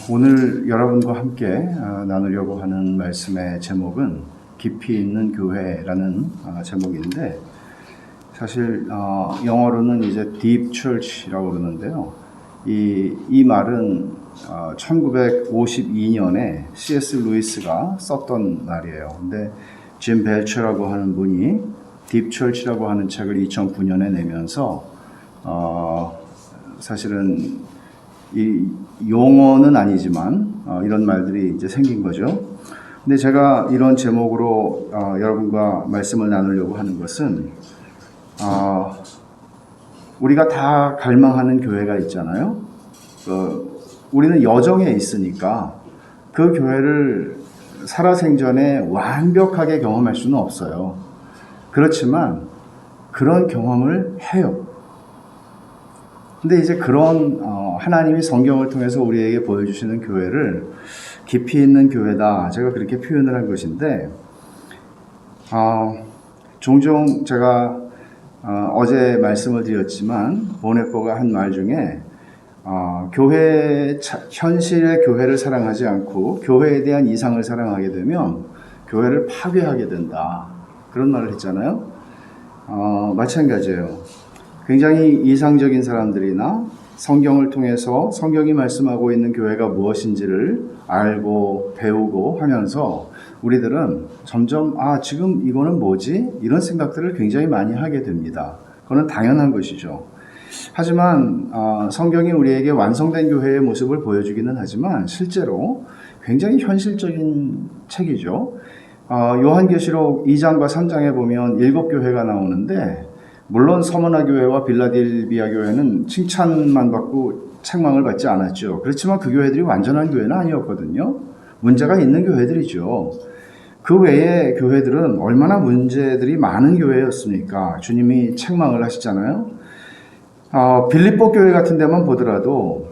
오늘 여러분과 함께 나누려고 하는 말씀의 제목은 깊이 있는 교회라는 제목인데, 사실 영어로는 이제 Deep Church라고 그러는데요. 이 말은 1952년에 C.S. 루이스가 썼던 말이에요. 근데 짐 벨처라고 하는 분이 Deep Church라고 하는 책을 2009년에 내면서 사실은 이 용어는 아니지만 이런 말들이 이제 생긴 거죠. 근데 제가 이런 제목으로 여러분과 말씀을 나누려고 하는 것은 우리가 다 갈망하는 교회가 있잖아요. 우리는 여정에 있으니까 그 교회를 살아생전에 완벽하게 경험할 수는 없어요. 그렇지만 그런 경험을 해요. 근데 이제 그런 하나님이 성경을 통해서 우리에게 보여주시는 교회를 깊이 있는 교회다, 제가 그렇게 표현을 한 것인데, 종종 제가 어제 말씀을 드렸지만 보네포가 한 말 중에 현실의 교회를 사랑하지 않고 교회에 대한 이상을 사랑하게 되면 교회를 파괴하게 된다, 그런 말을 했잖아요. 마찬가지예요. 굉장히 이상적인 사람들이나 성경을 통해서 성경이 말씀하고 있는 교회가 무엇인지를 알고 배우고 하면서 우리들은 점점 지금 이거는 뭐지? 이런 생각들을 굉장히 많이 하게 됩니다. 그건 당연한 것이죠. 하지만 성경이 우리에게 완성된 교회의 모습을 보여주기는 하지만 실제로 굉장히 현실적인 책이죠. 요한계시록 2장과 3장에 보면 7교회가 나오는데, 물론 서머나 교회와 빌라델비아 교회는 칭찬만 받고 책망을 받지 않았죠. 그렇지만 그 교회들이 완전한 교회는 아니었거든요. 문제가 있는 교회들이죠. 그 외의 교회들은 얼마나 문제들이 많은 교회였습니까? 주님이 책망을 하시잖아요. 빌립보 교회 같은 데만 보더라도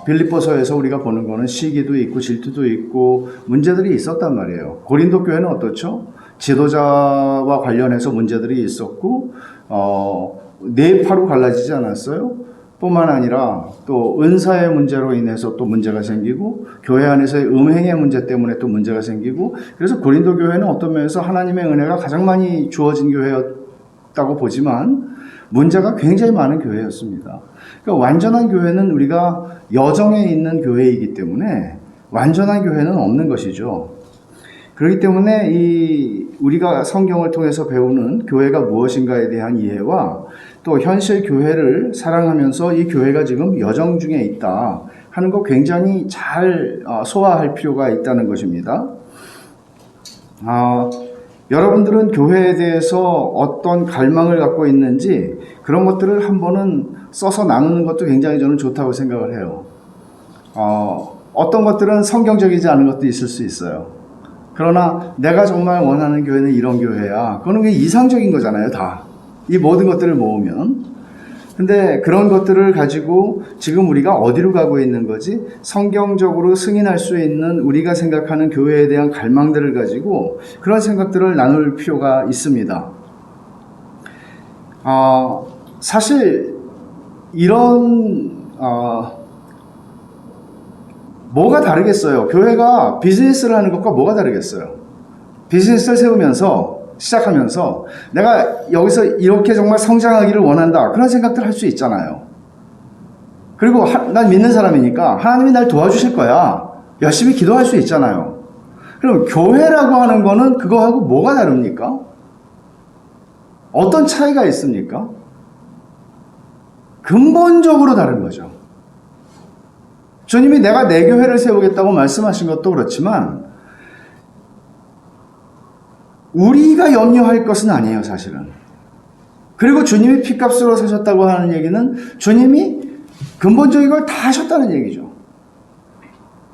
빌립보서에서 우리가 보는 거는 시기도 있고 질투도 있고 문제들이 있었단 말이에요. 고린도 교회는 어떻죠? 지도자와 관련해서 문제들이 있었고 뇌파로 갈라지지 않았어요? 뿐만 아니라 또 은사의 문제로 인해서 또 문제가 생기고 교회 안에서의 음행의 문제 때문에 또 문제가 생기고, 그래서 고린도 교회는 어떤 면에서 하나님의 은혜가 가장 많이 주어진 교회였다고 보지만 문제가 굉장히 많은 교회였습니다. 그러니까 완전한 교회는 우리가 여정에 있는 교회이기 때문에 완전한 교회는 없는 것이죠. 그렇기 때문에 우리가 성경을 통해서 배우는 교회가 무엇인가에 대한 이해와 또 현실 교회를 사랑하면서 이 교회가 지금 여정 중에 있다 하는 거 굉장히 잘 소화할 필요가 있다는 것입니다. 여러분들은 교회에 대해서 어떤 갈망을 갖고 있는지 그런 것들을 한 번은 써서 나누는 것도 굉장히 저는 좋다고 생각을 해요. 어떤 것들은 성경적이지 않은 것도 있을 수 있어요. 그러나 내가 정말 원하는 교회는 이런 교회야, 그거는 이상적인 거잖아요, 다. 이 모든 것들을 모으면. 근데 그런 것들을 가지고 지금 우리가 어디로 가고 있는 거지? 성경적으로 승인할 수 있는 우리가 생각하는 교회에 대한 갈망들을 가지고 그런 생각들을 나눌 필요가 있습니다. 사실 이런 뭐가 다르겠어요? 교회가 비즈니스를 하는 것과 뭐가 다르겠어요? 비즈니스를 시작하면서 내가 여기서 이렇게 정말 성장하기를 원한다, 그런 생각들 할 수 있잖아요. 그리고 난 믿는 사람이니까 하나님이 날 도와주실 거야, 열심히 기도할 수 있잖아요. 그럼 교회라고 하는 거는 그거하고 뭐가 다릅니까? 어떤 차이가 있습니까? 근본적으로 다른 거죠. 주님이 내가 내 교회를 세우겠다고 말씀하신 것도 그렇지만 우리가 염려할 것은 아니에요, 사실은. 그리고 주님이 피값으로 사셨다고 하는 얘기는 주님이 근본적인 걸 다 하셨다는 얘기죠.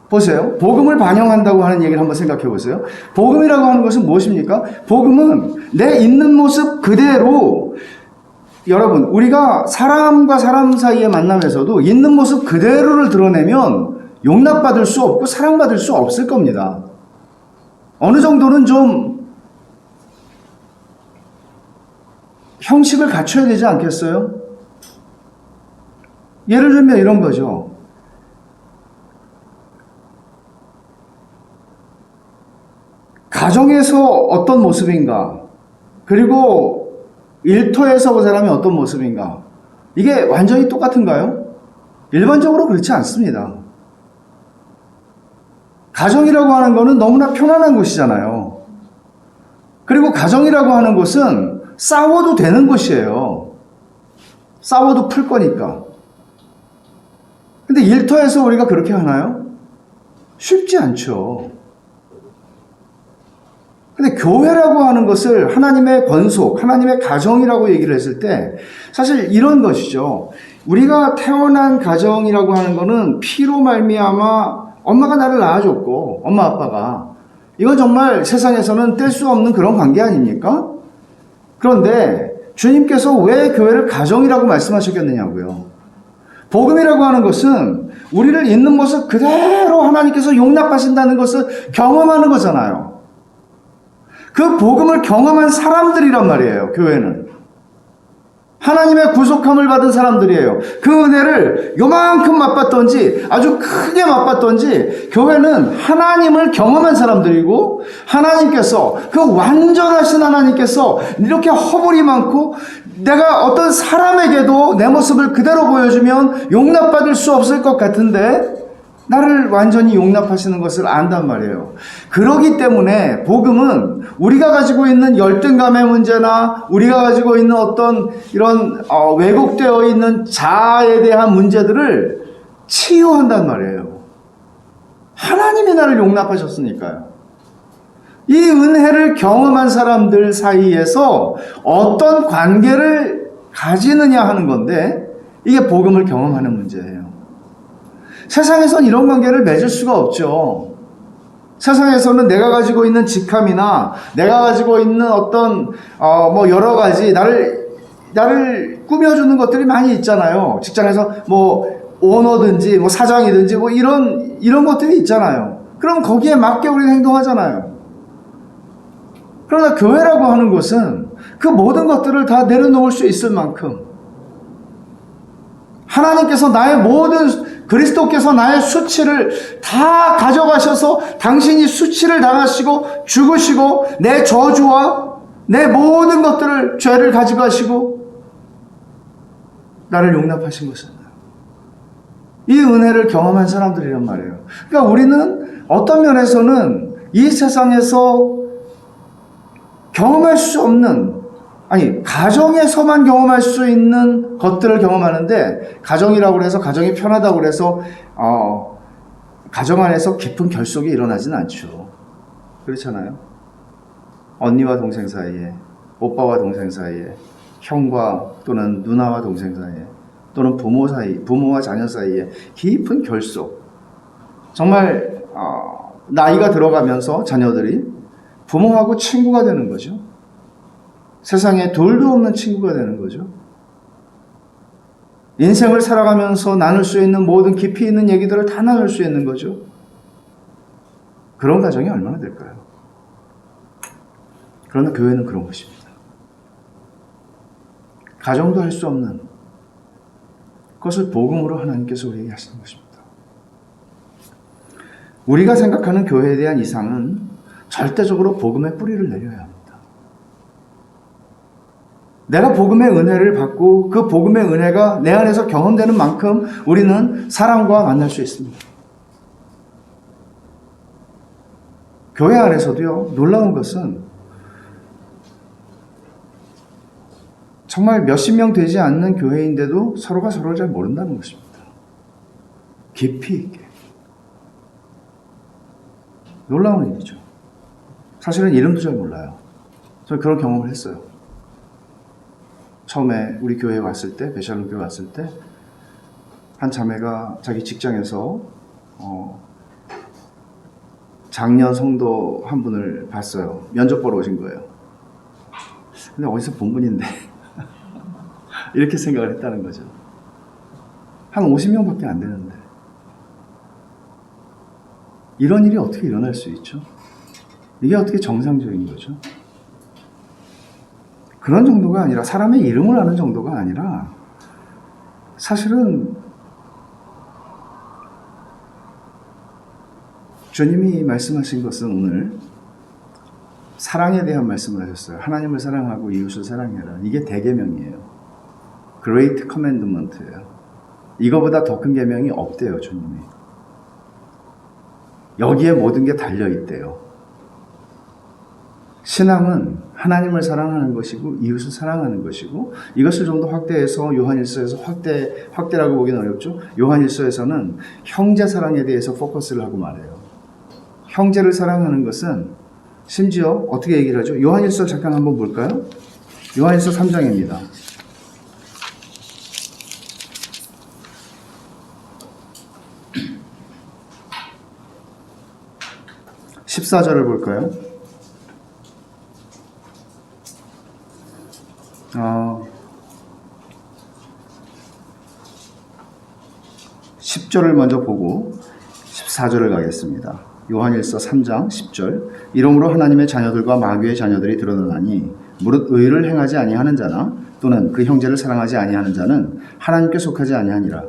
보세요. 복음을 반영한다고 하는 얘기를 한번 생각해 보세요. 복음이라고 하는 것은 무엇입니까? 복음은 내 있는 모습 그대로, 여러분, 우리가 사람과 사람 사이의 만남에서도 있는 모습 그대로를 드러내면 용납받을 수 없고 사랑받을 수 없을 겁니다. 어느 정도는 좀 형식을 갖춰야 되지 않겠어요? 예를 들면 이런 거죠. 가정에서 어떤 모습인가, 그리고 일터에서 그 사람이 어떤 모습인가, 이게 완전히 똑같은가요? 일반적으로 그렇지 않습니다. 가정이라고 하는 것은 너무나 편안한 곳이잖아요. 그리고 가정이라고 하는 곳은 싸워도 되는 곳이에요. 싸워도 풀 거니까. 근데 일터에서 우리가 그렇게 하나요? 쉽지 않죠. 근데 교회라고 하는 것을 하나님의 권속, 하나님의 가정이라고 얘기를 했을 때 사실 이런 것이죠. 우리가 태어난 가정이라고 하는 거는 피로 말미암아 엄마가 나를 낳아줬고 엄마 아빠가 이건 정말 세상에서는 뗄 수 없는 그런 관계 아닙니까? 그런데 주님께서 왜 교회를 가정이라고 말씀하셨겠느냐고요. 복음이라고 하는 것은 우리를 있는 모습 그대로 하나님께서 용납하신다는 것을 경험하는 거잖아요. 그 복음을 경험한 사람들이란 말이에요. 교회는 하나님의 구속함을 받은 사람들이에요. 그 은혜를 요만큼 맛봤던지 아주 크게 맛봤던지 교회는 하나님을 경험한 사람들이고, 하나님께서 그 완전하신 하나님께서 이렇게 허물이 많고 내가 어떤 사람에게도 내 모습을 그대로 보여주면 용납받을 수 없을 것 같은데 나를 완전히 용납하시는 것을 안단 말이에요. 그렇기 때문에 복음은 우리가 가지고 있는 열등감의 문제나 우리가 가지고 있는 어떤 이런 왜곡되어 있는 자아에 대한 문제들을 치유한단 말이에요. 하나님이 나를 용납하셨으니까요. 이 은혜를 경험한 사람들 사이에서 어떤 관계를 가지느냐 하는 건데 이게 복음을 경험하는 문제예요. 세상에선 이런 관계를 맺을 수가 없죠. 세상에서는 내가 가지고 있는 직함이나 내가 가지고 있는 어떤 여러 가지 나를 꾸며주는 것들이 많이 있잖아요. 직장에서 오너든지 사장이든지 이런 것들이 있잖아요. 그럼 거기에 맞게 우리는 행동하잖아요. 그러나 교회라고 하는 것은 그 모든 것들을 다 내려놓을 수 있을 만큼 하나님께서 그리스도께서 나의 수치를 다 가져가셔서 당신이 수치를 당하시고 죽으시고 내 저주와 내 모든 것들을 죄를 가져가시고 나를 용납하신 것입니다. 이 은혜를 경험한 사람들이란 말이에요. 그러니까 우리는 어떤 면에서는 이 세상에서 경험할 수 없는, 가정에서만 경험할 수 있는 것들을 경험하는데, 가정이라고 해서 가정이 편하다고 해서 가정 안에서 깊은 결속이 일어나진 않죠. 그렇잖아요. 언니와 동생 사이에, 오빠와 동생 사이에, 형과 또는 누나와 동생 사이에, 또는 부모와 자녀 사이에 깊은 결속. 정말 나이가 들어가면서 자녀들이 부모하고 친구가 되는 거죠. 세상에 둘도 없는 친구가 되는 거죠. 인생을 살아가면서 나눌 수 있는 모든 깊이 있는 얘기들을 다 나눌 수 있는 거죠. 그런 가정이 얼마나 될까요? 그러나 교회는 그런 것입니다. 가정도 할 수 없는 그것을 복음으로 하나님께서 우리에게 하시는 것입니다. 우리가 생각하는 교회에 대한 이상은 절대적으로 복음의 뿌리를 내려야 합니다. 내가 복음의 은혜를 받고 그 복음의 은혜가 내 안에서 경험되는 만큼 우리는 사람과 만날 수 있습니다. 교회 안에서도요, 놀라운 것은 정말 몇십 명 되지 않는 교회인데도 서로가 서로를 잘 모른다는 것입니다. 깊이 있게. 놀라운 일이죠. 사실은 이름도 잘 몰라요. 저는 그런 경험을 했어요. 처음에 우리 교회에 왔을 때, 베샬롬 교회 왔을 때, 한 자매가 자기 직장에서 작년 성도 한 분을 봤어요. 면접 보러 오신 거예요. 근데 어디서 본 분인데 이렇게 생각을 했다는 거죠. 한 50명밖에 안 되는데 이런 일이 어떻게 일어날 수 있죠? 이게 어떻게 정상적인 거죠? 그런 정도가 아니라, 사람의 이름을 아는 정도가 아니라, 사실은 주님이 말씀하신 것은 오늘 사랑에 대한 말씀을 하셨어요. 하나님을 사랑하고 이웃을 사랑해라. 이게 대계명이에요. Great Commandment예요. 이거보다 더 큰 계명이 없대요, 주님이. 여기에 모든 게 달려있대요. 신앙은 하나님을 사랑하는 것이고 이웃을 사랑하는 것이고, 이것을 좀 더 확대해서 요한일서에서 확대라고 보기는 어렵죠. 요한일서에서는 형제 사랑에 대해서 포커스를 하고 말해요. 형제를 사랑하는 것은 심지어 어떻게 얘기를 하죠? 요한일서 잠깐 한번 볼까요? 요한일서 3장입니다. 14절을 볼까요? 10절을 먼저 보고 14절을 가겠습니다. 요한일서 3장 10절. 이러므로 하나님의 자녀들과 마귀의 자녀들이 드러나니 무릇 의를 행하지 아니하는 자나 또는 그 형제를 사랑하지 아니하는 자는 하나님께 속하지 아니하니라.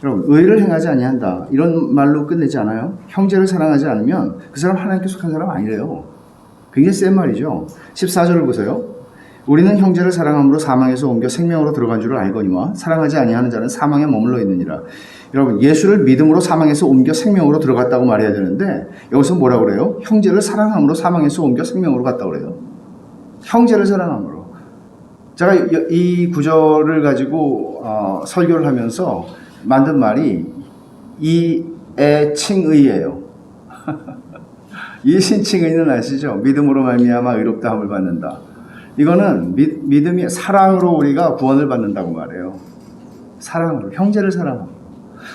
여러분, 의를 행하지 아니한다, 이런 말로 끝내지 않아요. 형제를 사랑하지 않으면 그 사람 하나님께 속한 사람 아니래요. 굉장히 센 말이죠. 14절을 보세요. 우리는 형제를 사랑함으로 사망에서 옮겨 생명으로 들어간 줄을 알거니와 사랑하지 아니하는 자는 사망에 머물러 있느니라. 여러분, 예수를 믿음으로 사망에서 옮겨 생명으로 들어갔다고 말해야 되는데 여기서 뭐라고 그래요? 형제를 사랑함으로 사망에서 옮겨 생명으로 갔다고 그래요. 형제를 사랑함으로. 제가 이 구절을 가지고 설교를 하면서 만든 말이 이애칭의예요. 이신칭의는 아시죠? 믿음으로 말미암아 의롭다함을 받는다. 이거는 믿음이, 사랑으로 우리가 구원을 받는다고 말해요. 사랑으로, 형제를 사랑하고.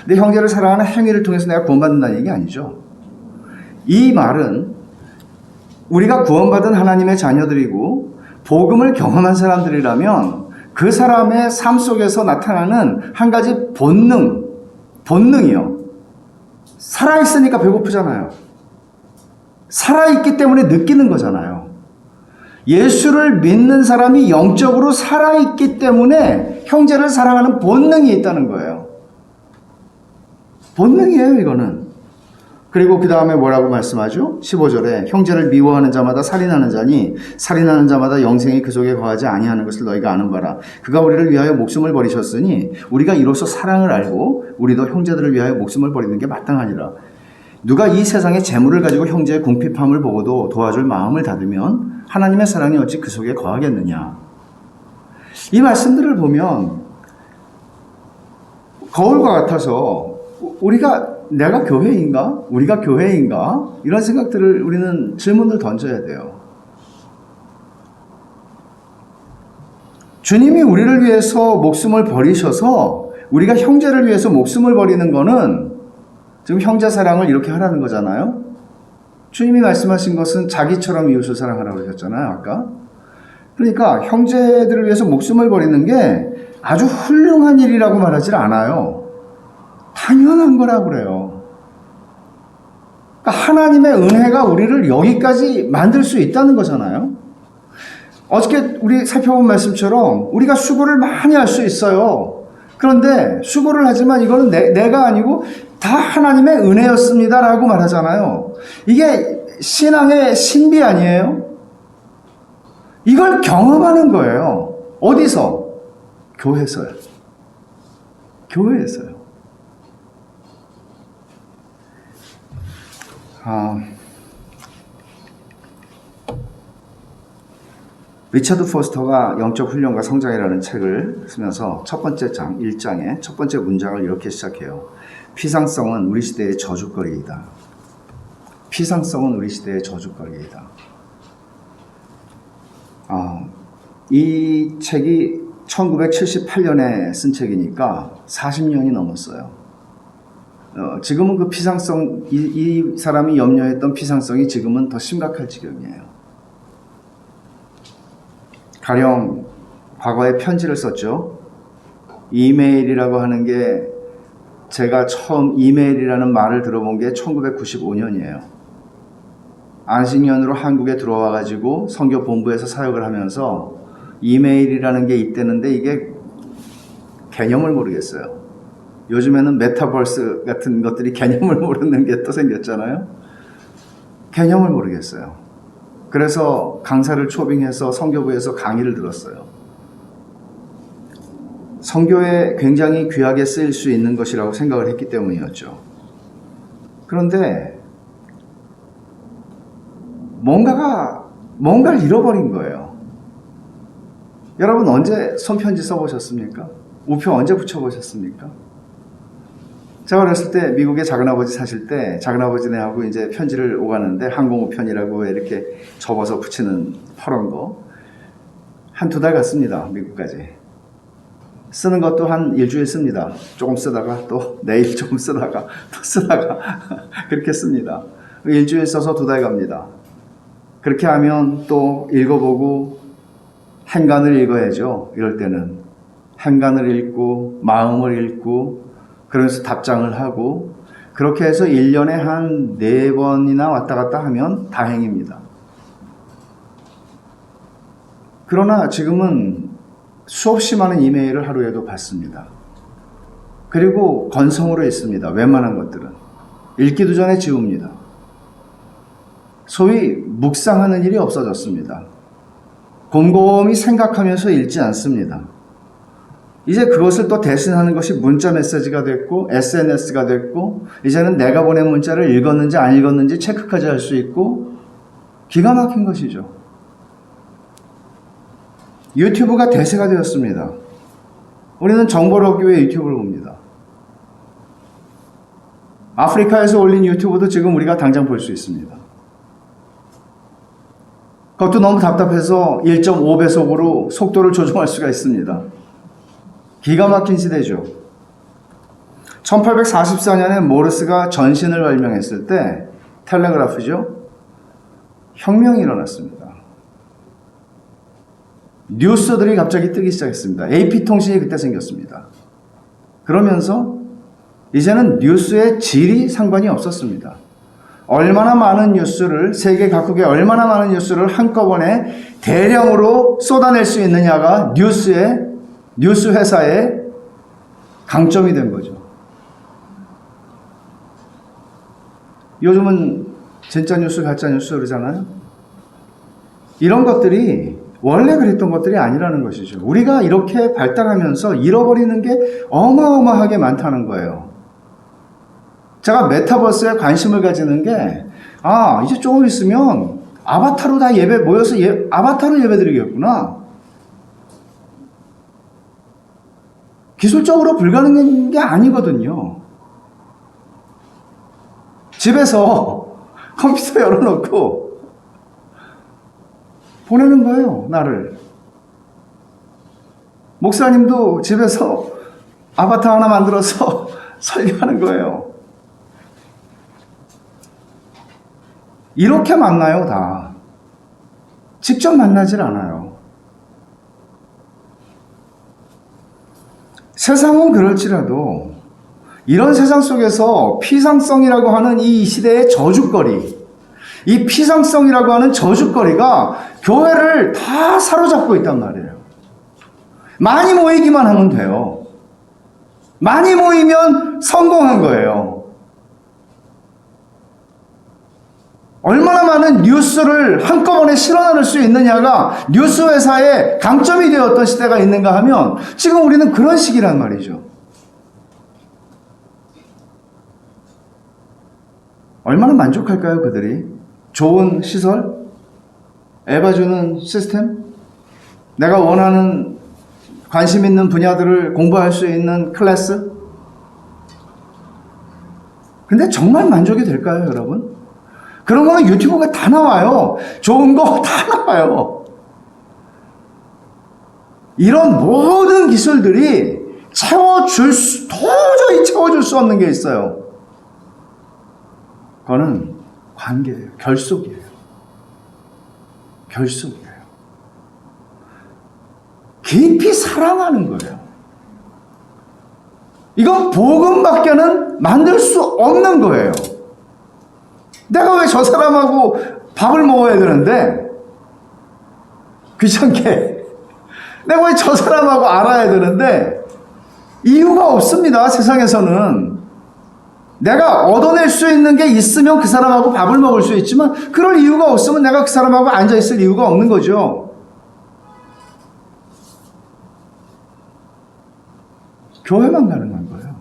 근데 형제를 사랑하는 행위를 통해서 내가 구원받는다는 얘기 아니죠. 이 말은 우리가 구원받은 하나님의 자녀들이고 복음을 경험한 사람들이라면 그 사람의 삶 속에서 나타나는 한 가지 본능이요. 살아있으니까 배고프잖아요. 살아있기 때문에 느끼는 거잖아요. 예수를 믿는 사람이 영적으로 살아있기 때문에 형제를 사랑하는 본능이 있다는 거예요. 본능이에요, 이거는. 그리고 그 다음에 뭐라고 말씀하죠? 15절에 형제를 미워하는 자마다 살인하는 자니 살인하는 자마다 영생이 그 속에 거하지 아니하는 것을 너희가 아는 바라. 그가 우리를 위하여 목숨을 버리셨으니 우리가 이로써 사랑을 알고 우리도 형제들을 위하여 목숨을 버리는 게 마땅하니라. 누가 이 세상의 재물을 가지고 형제의 궁핍함을 보고도 도와줄 마음을 닫으면 하나님의 사랑이 어찌 그 속에 거하겠느냐. 이 말씀들을 보면 거울과 같아서 내가 교회인가? 우리가 교회인가? 이런 생각들을 우리는 질문을 던져야 돼요. 주님이 우리를 위해서 목숨을 버리셔서 우리가 형제를 위해서 목숨을 버리는 거는 지금 형제 사랑을 이렇게 하라는 거잖아요. 주님이 말씀하신 것은 자기처럼 이웃을 사랑하라고 하셨잖아요, 아까. 그러니까 형제들을 위해서 목숨을 버리는 게 아주 훌륭한 일이라고 말하지 않아요. 당연한 거라고 그래요. 그러니까 하나님의 은혜가 우리를 여기까지 만들 수 있다는 거잖아요. 어저께 우리 살펴본 말씀처럼 우리가 수고를 많이 할 수 있어요. 그런데 수고를 하지만 이거는 내가 아니고 다 하나님의 은혜였습니다라고 말하잖아요. 이게 신앙의 신비 아니에요? 이걸 경험하는 거예요. 어디서? 교회에서요. 교회에서요. 리처드 포스터가 영적 훈련과 성장이라는 책을 쓰면서 첫 번째 장, 1장의 첫 번째 문장을 이렇게 시작해요. 피상성은 우리 시대의 저주거리이다. 피상성은 우리 시대의 저주거리이다. 이 책이 1978년에 쓴 책이니까 40년이 넘었어요. 지금은 그 피상성, 이 사람이 염려했던 피상성이 지금은 더 심각할 지경이에요. 가령 과거에 편지를 썼죠. 이메일이라고 하는 게 제가 처음 이메일이라는 말을 들어본 게 1995년이에요. 안식년으로 한국에 들어와가지고 선교 본부에서 사역을 하면서 이메일이라는 게 있다는데 이게 개념을 모르겠어요. 요즘에는 메타버스 같은 것들이 개념을 모르는 게 또 생겼잖아요. 개념을 모르겠어요. 그래서 강사를 초빙해서 선교부에서 강의를 들었어요. 선교에 굉장히 귀하게 쓰일 수 있는 것이라고 생각을 했기 때문이었죠. 그런데 뭔가를 잃어버린 거예요. 여러분 언제 손편지 써보셨습니까? 우표 언제 붙여보셨습니까? 제가 어렸을 때 미국에 작은아버지 사실 때 작은아버지네하고 이제 편지를 오가는데 항공우편이라고 이렇게 접어서 붙이는 파란 거 한 2달 갔습니다. 미국까지. 쓰는 것도 한 일주일 씁니다. 조금 쓰다가 또 내일 조금 쓰다가 또 쓰다가 그렇게 씁니다. 일주일 써서 2달 갑니다. 그렇게 하면 또 읽어보고 행간을 읽어야죠. 이럴 때는 행간을 읽고 마음을 읽고 그래서 답장을 하고 그렇게 해서 1년에 한 4번이나 왔다 갔다 하면 다행입니다. 그러나 지금은 수없이 많은 이메일을 하루에도 받습니다. 그리고 건성으로 읽습니다. 웬만한 것들은. 읽기도 전에 지웁니다. 소위 묵상하는 일이 없어졌습니다. 곰곰이 생각하면서 읽지 않습니다. 이제 그것을 또 대신하는 것이 문자 메시지가 됐고 SNS가 됐고 이제는 내가 보낸 문자를 읽었는지 안 읽었는지 체크까지 할 수 있고 기가 막힌 것이죠. 유튜브가 대세가 되었습니다. 우리는 정보를 얻기 위해 유튜브를 봅니다. 아프리카에서 올린 유튜브도 지금 우리가 당장 볼 수 있습니다. 그것도 너무 답답해서 1.5배속으로 속도를 조정할 수가 있습니다. 기가 막힌 시대죠. 1844년에 모르스가 전신을 발명했을 때 텔레그라프죠. 혁명이 일어났습니다. 뉴스들이 갑자기 뜨기 시작했습니다. AP통신이 그때 생겼습니다. 그러면서 이제는 뉴스의 질이 상관이 없었습니다. 얼마나 많은 뉴스를 세계 각국의 얼마나 많은 뉴스를 한꺼번에 대량으로 쏟아낼 수 있느냐가 뉴스 회사의 강점이 된 거죠. 요즘은 진짜 뉴스, 가짜 뉴스 그러잖아요. 이런 것들이 원래 그랬던 것들이 아니라는 것이죠. 우리가 이렇게 발달하면서 잃어버리는 게 어마어마하게 많다는 거예요. 제가 메타버스에 관심을 가지는 게 이제 조금 있으면 아바타로 다 모여서 아바타로 예배드리겠구나. 기술적으로 불가능한 게 아니거든요. 집에서 컴퓨터 열어놓고 보내는 거예요, 나를. 목사님도 집에서 아바타 하나 만들어서 설교하는 거예요. 이렇게 만나요, 다. 직접 만나질 않아요. 세상은 그럴지라도 이런 세상 속에서 피상성이라고 하는 이 시대의 저주거리, 이 피상성이라고 하는 저주거리가 교회를 다 사로잡고 있단 말이에요. 많이 모이기만 하면 돼요. 많이 모이면 성공한 거예요. 얼마나 많은 뉴스를 한꺼번에 실어나를 수 있느냐가 뉴스 회사의 강점이 되었던 시대가 있는가 하면 지금 우리는 그런 시기란 말이죠. 얼마나 만족할까요, 그들이? 좋은 시설? 애봐주는 시스템? 내가 원하는 관심 있는 분야들을 공부할 수 있는 클래스? 근데 정말 만족이 될까요, 여러분? 그런 거는 유튜브가 다 나와요. 좋은 거 다 나와요. 이런 모든 기술들이 도저히 채워줄 수 없는 게 있어요. 그거는 관계예요. 결속이에요. 결속이에요. 깊이 사랑하는 거예요. 이건 복음밖에는 만들 수 없는 거예요. 내가 왜 저 사람하고 밥을 먹어야 되는데? 귀찮게. 내가 왜 저 사람하고 알아야 되는데? 이유가 없습니다, 세상에서는. 내가 얻어낼 수 있는 게 있으면 그 사람하고 밥을 먹을 수 있지만 그럴 이유가 없으면 내가 그 사람하고 앉아있을 이유가 없는 거죠. 교회만 가능한 거예요.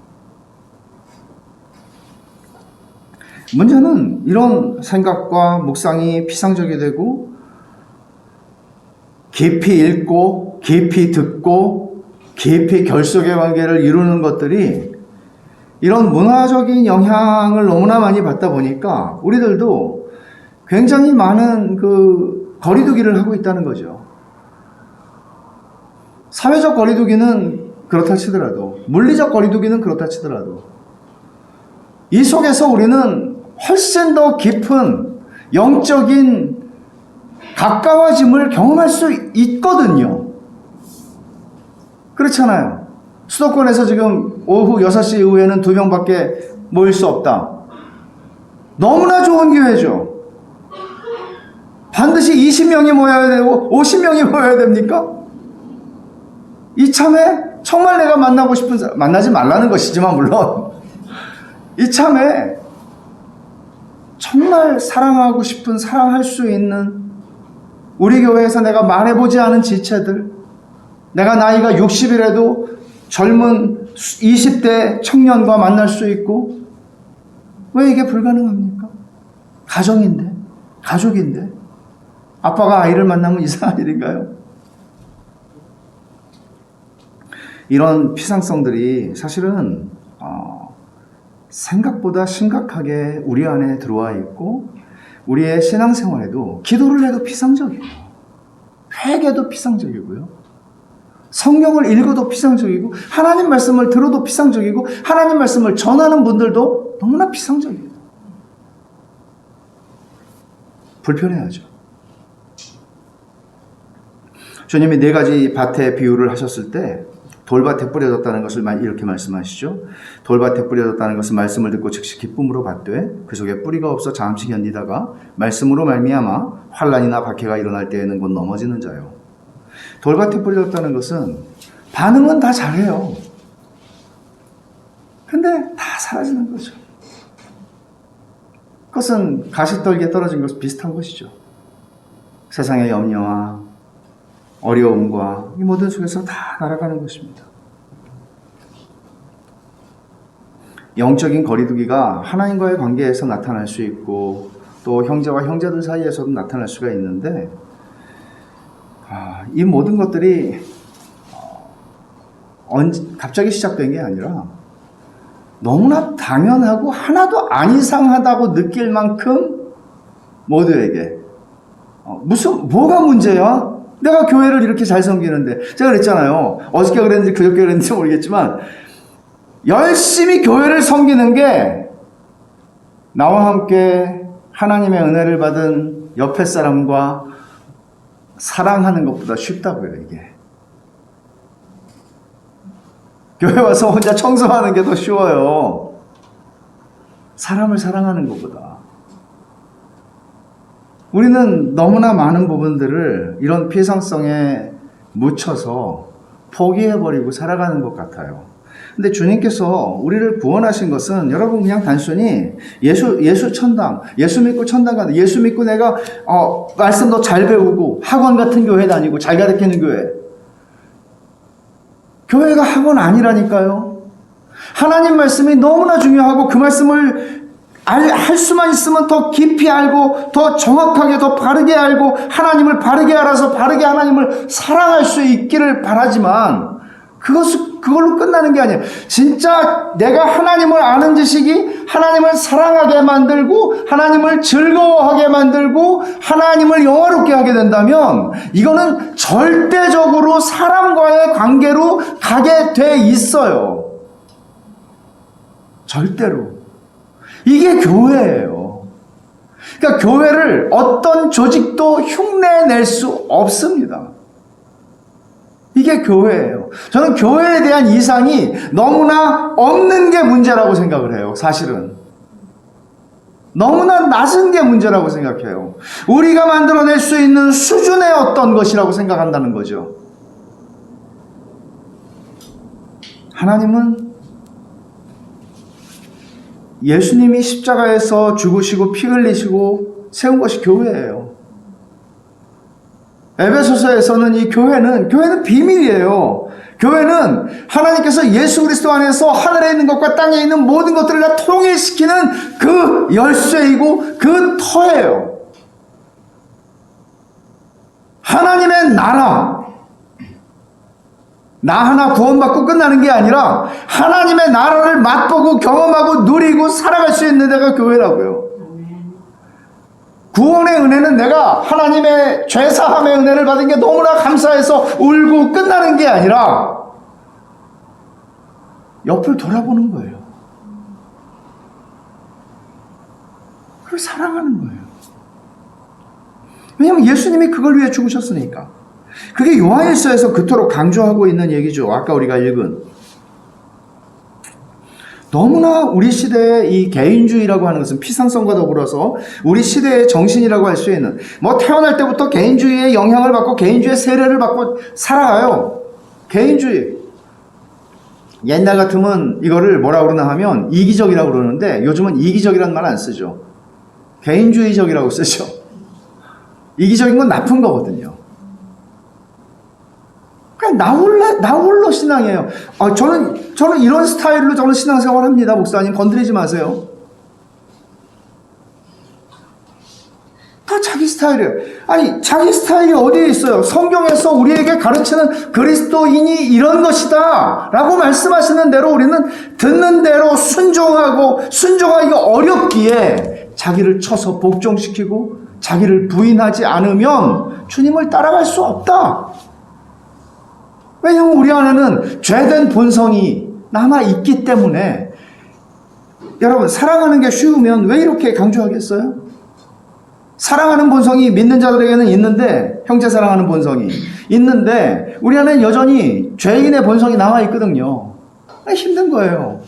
문제는 이런 생각과 묵상이 피상적이 되고 깊이 읽고 깊이 듣고 깊이 결속의 관계를 이루는 것들이 이런 문화적인 영향을 너무나 많이 받다 보니까 우리들도 굉장히 많은 그 거리두기를 하고 있다는 거죠. 사회적 거리두기는 그렇다 치더라도, 물리적 거리두기는 그렇다 치더라도 이 속에서 우리는 훨씬 더 깊은 영적인 가까워짐을 경험할 수 있거든요. 그렇잖아요. 수도권에서 지금 오후 6시 이후에는 2명밖에 모일 수 없다. 너무나 좋은 기회죠. 반드시 20명이 모여야 되고 50명이 모여야 됩니까? 이참에 정말 내가 만나고 싶은 사람, 만나지 말라는 것이지만 물론 이참에 정말 사랑하고 싶은, 사랑할 수 있는 우리 교회에서 내가 말해보지 않은 지체들, 내가 나이가 60이라도 젊은 20대 청년과 만날 수 있고, 왜 이게 불가능합니까? 가정인데, 가족인데, 아빠가 아이를 만나면 이상한 일인가요? 이런 피상성들이 사실은 생각보다 심각하게 우리 안에 들어와 있고 우리의 신앙생활에도 기도를 해도 피상적이에요. 회개도 피상적이고요. 성경을 읽어도 피상적이고 하나님 말씀을 들어도 피상적이고 하나님 말씀을 전하는 분들도 너무나 피상적이에요. 불편해하죠. 주님이 4가지 밭의 비유를 하셨을 때 돌밭에 뿌려졌다는 것을 이렇게 말씀하시죠. 돌밭에 뿌려졌다는 것은 말씀을 듣고 즉시 기쁨으로 받되 그 속에 뿌리가 없어 잠시 견디다가 말씀으로 말미암아 환난이나 박해가 일어날 때에는 곧 넘어지는 자요. 돌밭에 뿌려졌다는 것은 반응은 다 잘해요. 근데 다 사라지는 거죠. 그것은 가시떨기에 떨어진 것과 비슷한 것이죠. 세상의 염려와 어려움과 이 모든 속에서 다 날아가는 것입니다. 영적인 거리두기가 하나님과의 관계에서 나타날 수 있고 또 형제와 형제들 사이에서도 나타날 수가 있는데 이 모든 것들이 갑자기 시작된 게 아니라 너무나 당연하고 하나도 안 이상하다고 느낄 만큼 모두에게 뭐가 문제야? 내가 교회를 이렇게 잘 섬기는데 제가 그랬잖아요. 어저께 그랬는지 그저께 그랬는지 모르겠지만 열심히 교회를 섬기는 게 나와 함께 하나님의 은혜를 받은 옆에 사람과 사랑하는 것보다 쉽다고요. 이게 교회 와서 혼자 청소하는 게 더 쉬워요. 사람을 사랑하는 것보다. 우리는 너무나 많은 부분들을 이런 피상성에 묻혀서 포기해버리고 살아가는 것 같아요. 근데 주님께서 우리를 구원하신 것은 여러분 그냥 단순히 예수 천당, 예수 믿고 천당 가는, 예수 믿고 내가 말씀도 잘 배우고 학원 같은 교회 다니고 잘 가르치는 교회. 교회가 학원 아니라니까요. 하나님 말씀이 너무나 중요하고 그 말씀을 할 수만 있으면 더 깊이 알고 더 정확하게 더 바르게 알고 하나님을 바르게 알아서 바르게 하나님을 사랑할 수 있기를 바라지만 그걸로 끝나는 게 아니에요. 진짜 내가 하나님을 아는 지식이 하나님을 사랑하게 만들고 하나님을 즐거워하게 만들고 하나님을 영화롭게 하게 된다면 이거는 절대적으로 사람과의 관계로 가게 돼 있어요. 절대로. 이게 교회예요. 그러니까 교회를 어떤 조직도 흉내낼 수 없습니다. 이게 교회예요. 저는 교회에 대한 이상이 너무나 없는 게 문제라고 생각을 해요. 사실은. 너무나 낮은 게 문제라고 생각해요. 우리가 만들어낼 수 있는 수준의 어떤 것이라고 생각한다는 거죠. 하나님은 예수님이 십자가에서 죽으시고 피 흘리시고 세운 것이 교회예요. 에베소서에서는 이 교회는 비밀이에요. 교회는 하나님께서 예수 그리스도 안에서 하늘에 있는 것과 땅에 있는 모든 것들을 다 통일시키는 그 열쇠이고 그 터예요. 하나님의 나라, 나 하나 구원받고 끝나는 게 아니라 하나님의 나라를 맛보고 경험하고 누리고 살아갈 수 있는 데가 교회라고요. 구원의 은혜는 내가 하나님의 죄사함의 은혜를 받은 게 너무나 감사해서 울고 끝나는 게 아니라 옆을 돌아보는 거예요. 그걸 사랑하는 거예요. 왜냐하면 예수님이 그걸 위해 죽으셨으니까. 그게 요한일서에서 그토록 강조하고 있는 얘기죠. 아까 우리가 읽은. 너무나 우리 시대의 이 개인주의라고 하는 것은 피상성과 더불어서 우리 시대의 정신이라고 할 수 있는, 뭐 태어날 때부터 개인주의의 영향을 받고 개인주의의 세례를 받고 살아가요. 개인주의. 옛날 같으면 이거를 뭐라 그러나 하면 이기적이라고 그러는데 요즘은 이기적이라는 말 안 쓰죠. 개인주의적이라고 쓰죠. 이기적인 건 나쁜 거거든요. 그냥 나 홀로 신앙이에요. 저는 이런 스타일로 저는 신앙생활 합니다. 목사님 건드리지 마세요. 다 자기 스타일이에요. 아니 자기 스타일이 어디에 있어요? 성경에서 우리에게 가르치는 그리스도인이 이런 것이다 라고 말씀하시는 대로 우리는 듣는 대로 순종하기가 어렵기에 자기를 쳐서 복종시키고 자기를 부인하지 않으면 주님을 따라갈 수 없다. 왜냐하면 우리 안에는 죄된 본성이 남아있기 때문에. 여러분, 사랑하는 게 쉬우면 왜 이렇게 강조하겠어요? 사랑하는 본성이 믿는 자들에게는 있는데, 형제 사랑하는 본성이 있는데 우리 안에는 여전히 죄인의 본성이 남아있거든요. 힘든 거예요.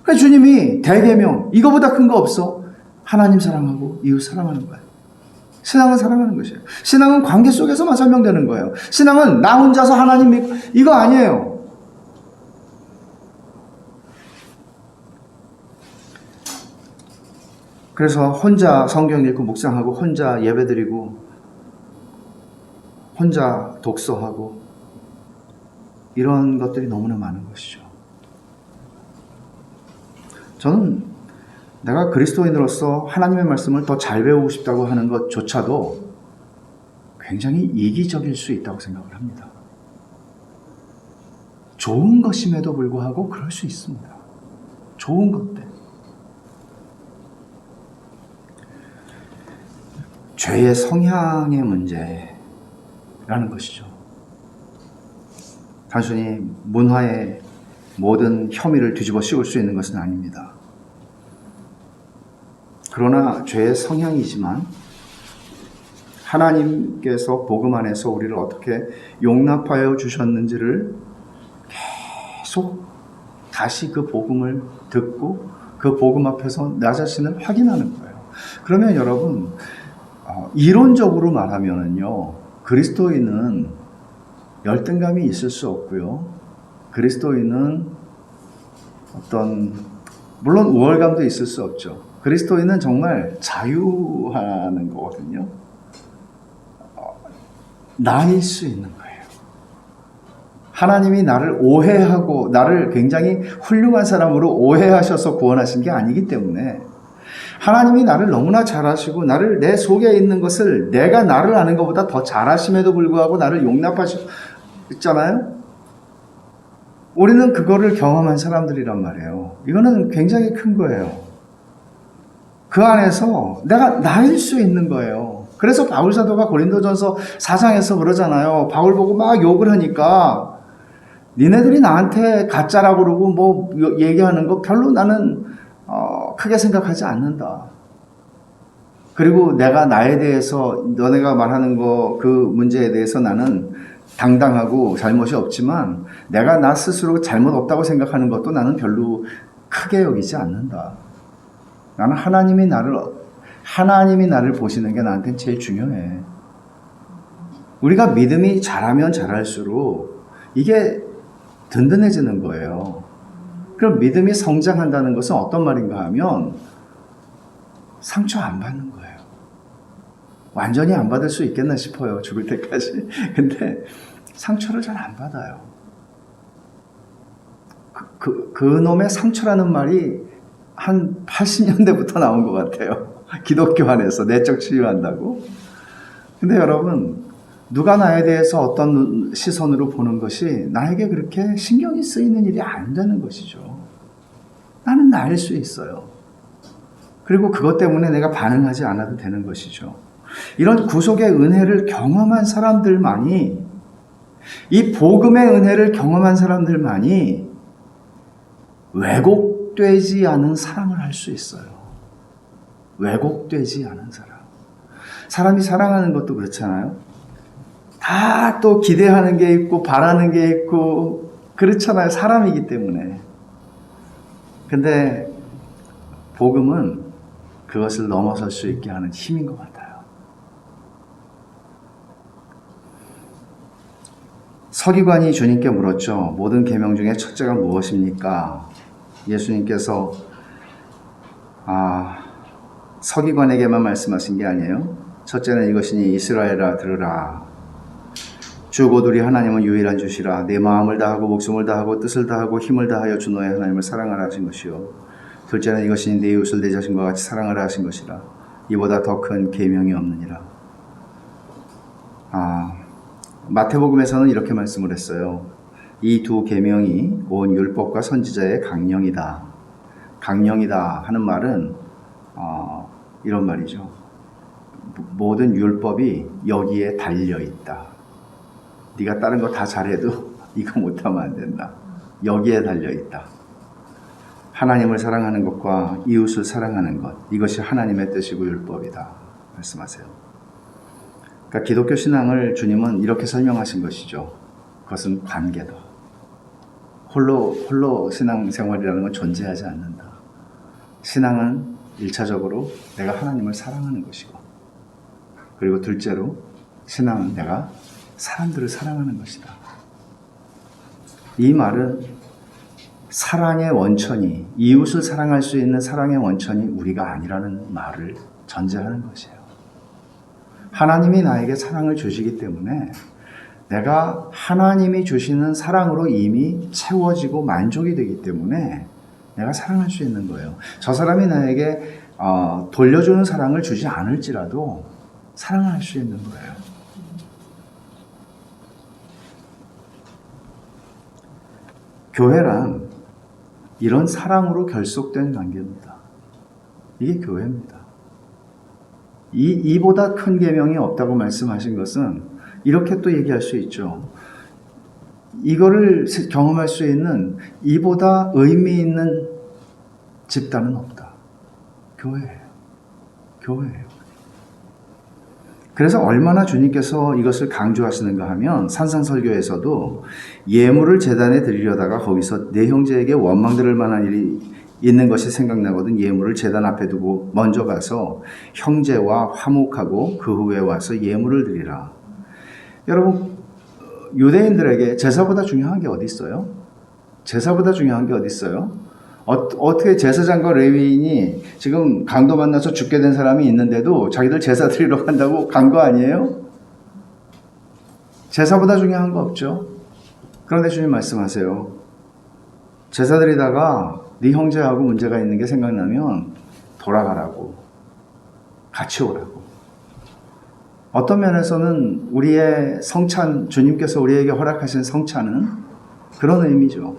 그래서 주님이 대계명, 이거보다 큰 거 없어. 하나님 사랑하고 이웃 사랑하는 거예요. 신앙은 사랑하는 것이에요. 신앙은 관계 속에서만 설명되는 거예요. 신앙은 나 혼자서 하나님 믿고 이거 아니에요. 그래서 혼자 성경 읽고 묵상하고 혼자 예배드리고 혼자 독서하고 이런 것들이 너무나 많은 것이죠. 저는 내가 그리스도인으로서 하나님의 말씀을 더 잘 배우고 싶다고 하는 것조차도 굉장히 이기적일 수 있다고 생각을 합니다. 좋은 것임에도 불구하고 그럴 수 있습니다. 좋은 것들. 죄의 성향의 문제라는 것이죠. 단순히 문화의 모든 혐의를 뒤집어 씌울 수 있는 것은 아닙니다. 그러나 죄의 성향이지만 하나님께서 복음 안에서 우리를 어떻게 용납하여 주셨는지를 계속 다시 그 복음을 듣고 그 복음 앞에서 나 자신을 확인하는 거예요. 그러면 여러분, 이론적으로 말하면은요, 그리스도인은 열등감이 있을 수 없고요. 그리스도인은 물론 우월감도 있을 수 없죠. 그리스도인은 정말 자유하는 거거든요. 나일 수 있는 거예요. 하나님이 나를 오해하고 나를 굉장히 훌륭한 사람으로 오해하셔서 구원하신 게 아니기 때문에 하나님이 나를 너무나 잘 아시고 나를 내 속에 있는 것을 내가 나를 아는 것보다 더 잘 아심에도 불구하고 나를 용납하셨잖아요. 우리는 그거를 경험한 사람들이란 말이에요. 이거는 굉장히 큰 거예요. 그 안에서 내가 나일 수 있는 거예요. 그래서 바울 사도가 고린도전서 4장에서 그러잖아요. 바울 보고 막 욕을 하니까 니네들이 나한테 가짜라고 그러고 뭐 얘기하는 거 별로 나는 크게 생각하지 않는다. 그리고 내가 나에 대해서 너네가 말하는 거 그 문제에 대해서 나는 당당하고 잘못이 없지만 내가 나 스스로 잘못 없다고 생각하는 것도 나는 별로 크게 여기지 않는다. 나는 하나님이 나를 보시는 게 나한테는 제일 중요해. 우리가 믿음이 자라면 자랄수록 이게 든든해지는 거예요. 그럼 믿음이 성장한다는 것은 어떤 말인가 하면 상처 안 받는 거예요. 완전히 안 받을 수 있겠나 싶어요. 죽을 때까지. 근데 상처를 잘 안 받아요. 그놈의 상처라는 말이 한 80년대부터 나온 것 같아요. 기독교 안에서 내적 치유한다고. 근데 여러분, 누가 나에 대해서 어떤 시선으로 보는 것이 나에게 그렇게 신경이 쓰이는 일이 안 되는 것이죠. 나는 나일 수 있어요. 그리고 그것 때문에 내가 반응하지 않아도 되는 것이죠. 이런 구속의 은혜를 경험한 사람들만이, 이 복음의 은혜를 경험한 사람들만이 왜곡되지 않은 사랑을 할 수 있어요. 왜곡되지 않은 사랑. 사람이 사랑하는 것도 그렇잖아요. 다 또 기대하는 게 있고 바라는 게 있고 그렇잖아요. 사람이기 때문에. 근데 복음은 그것을 넘어설 수 있게 하는 힘인 것 같아요. 서기관이 주님께 물었죠. 모든 계명 중에 첫째가 무엇입니까? 예수님께서 서기관에게만 말씀하신 게 아니에요. 첫째는 이것이니 이스라엘아 들으라. 주 곧 우리 하나님은 유일한 주시라. 내 마음을 다하고 목숨을 다하고 뜻을 다하고 힘을 다하여 주 너의 하나님을 사랑하라 하신 것이요. 둘째는 이것이니 내 이웃을 내 자신과 같이 사랑하라 하신 것이라. 이보다 더 큰 계명이 없느니라. 마태복음에서는 이렇게 말씀을 했어요. 이 두 계명이 온 율법과 선지자의 강령이다. 강령이다 하는 말은 이런 말이죠. 모든 율법이 여기에 달려있다. 네가 다른 거 다 잘해도 이거 못하면 안 된다. 여기에 달려있다. 하나님을 사랑하는 것과 이웃을 사랑하는 것, 이것이 하나님의 뜻이고 율법이다 말씀하세요. 그러니까 기독교 신앙을 주님은 이렇게 설명하신 것이죠. 그것은 관계다. 홀로 신앙생활이라는 건 존재하지 않는다. 신앙은 1차적으로 내가 하나님을 사랑하는 것이고, 그리고 둘째로 신앙은 내가 사람들을 사랑하는 것이다. 이 말은 사랑의 원천이, 이웃을 사랑할 수 있는 사랑의 원천이 우리가 아니라는 말을 전제하는 것이에요. 하나님이 나에게 사랑을 주시기 때문에 내가 하나님이 주시는 사랑으로 이미 채워지고 만족이 되기 때문에 내가 사랑할 수 있는 거예요. 저 사람이 나에게 돌려주는 사랑을 주지 않을지라도 사랑을 할 수 있는 거예요. 교회란 이런 사랑으로 결속된 관계입니다. 이게 교회입니다. 이보다 큰 계명이 없다고 말씀하신 것은 이렇게 또 얘기할 수 있죠. 이거를 경험할 수 있는 이보다 의미 있는 집단은 없다. 교회예요. 교회예요. 그래서 얼마나 주님께서 이것을 강조하시는가 하면 산상설교에서도 예물을 제단에 드리려다가 거기서 내 형제에게 원망들을 만한 일이 있는 것이 생각나거든 예물을 제단 앞에 두고 먼저 가서 형제와 화목하고 그 후에 와서 예물을 드리라. 여러분, 유대인들에게 제사보다 중요한 게 어디 있어요? 제사보다 중요한 게 어디 있어요? 어떻게 제사장과 레위인이 지금 강도 만나서 죽게 된 사람이 있는데도 자기들 제사 드리러 간다고 간 거 아니에요? 제사보다 중요한 거 없죠. 그런데 주님 말씀하세요. 제사 드리다가 네 형제하고 문제가 있는 게 생각나면 돌아가라고, 같이 오라고. 어떤 면에서는 우리의 성찬, 주님께서 우리에게 허락하신 성찬은 그런 의미죠.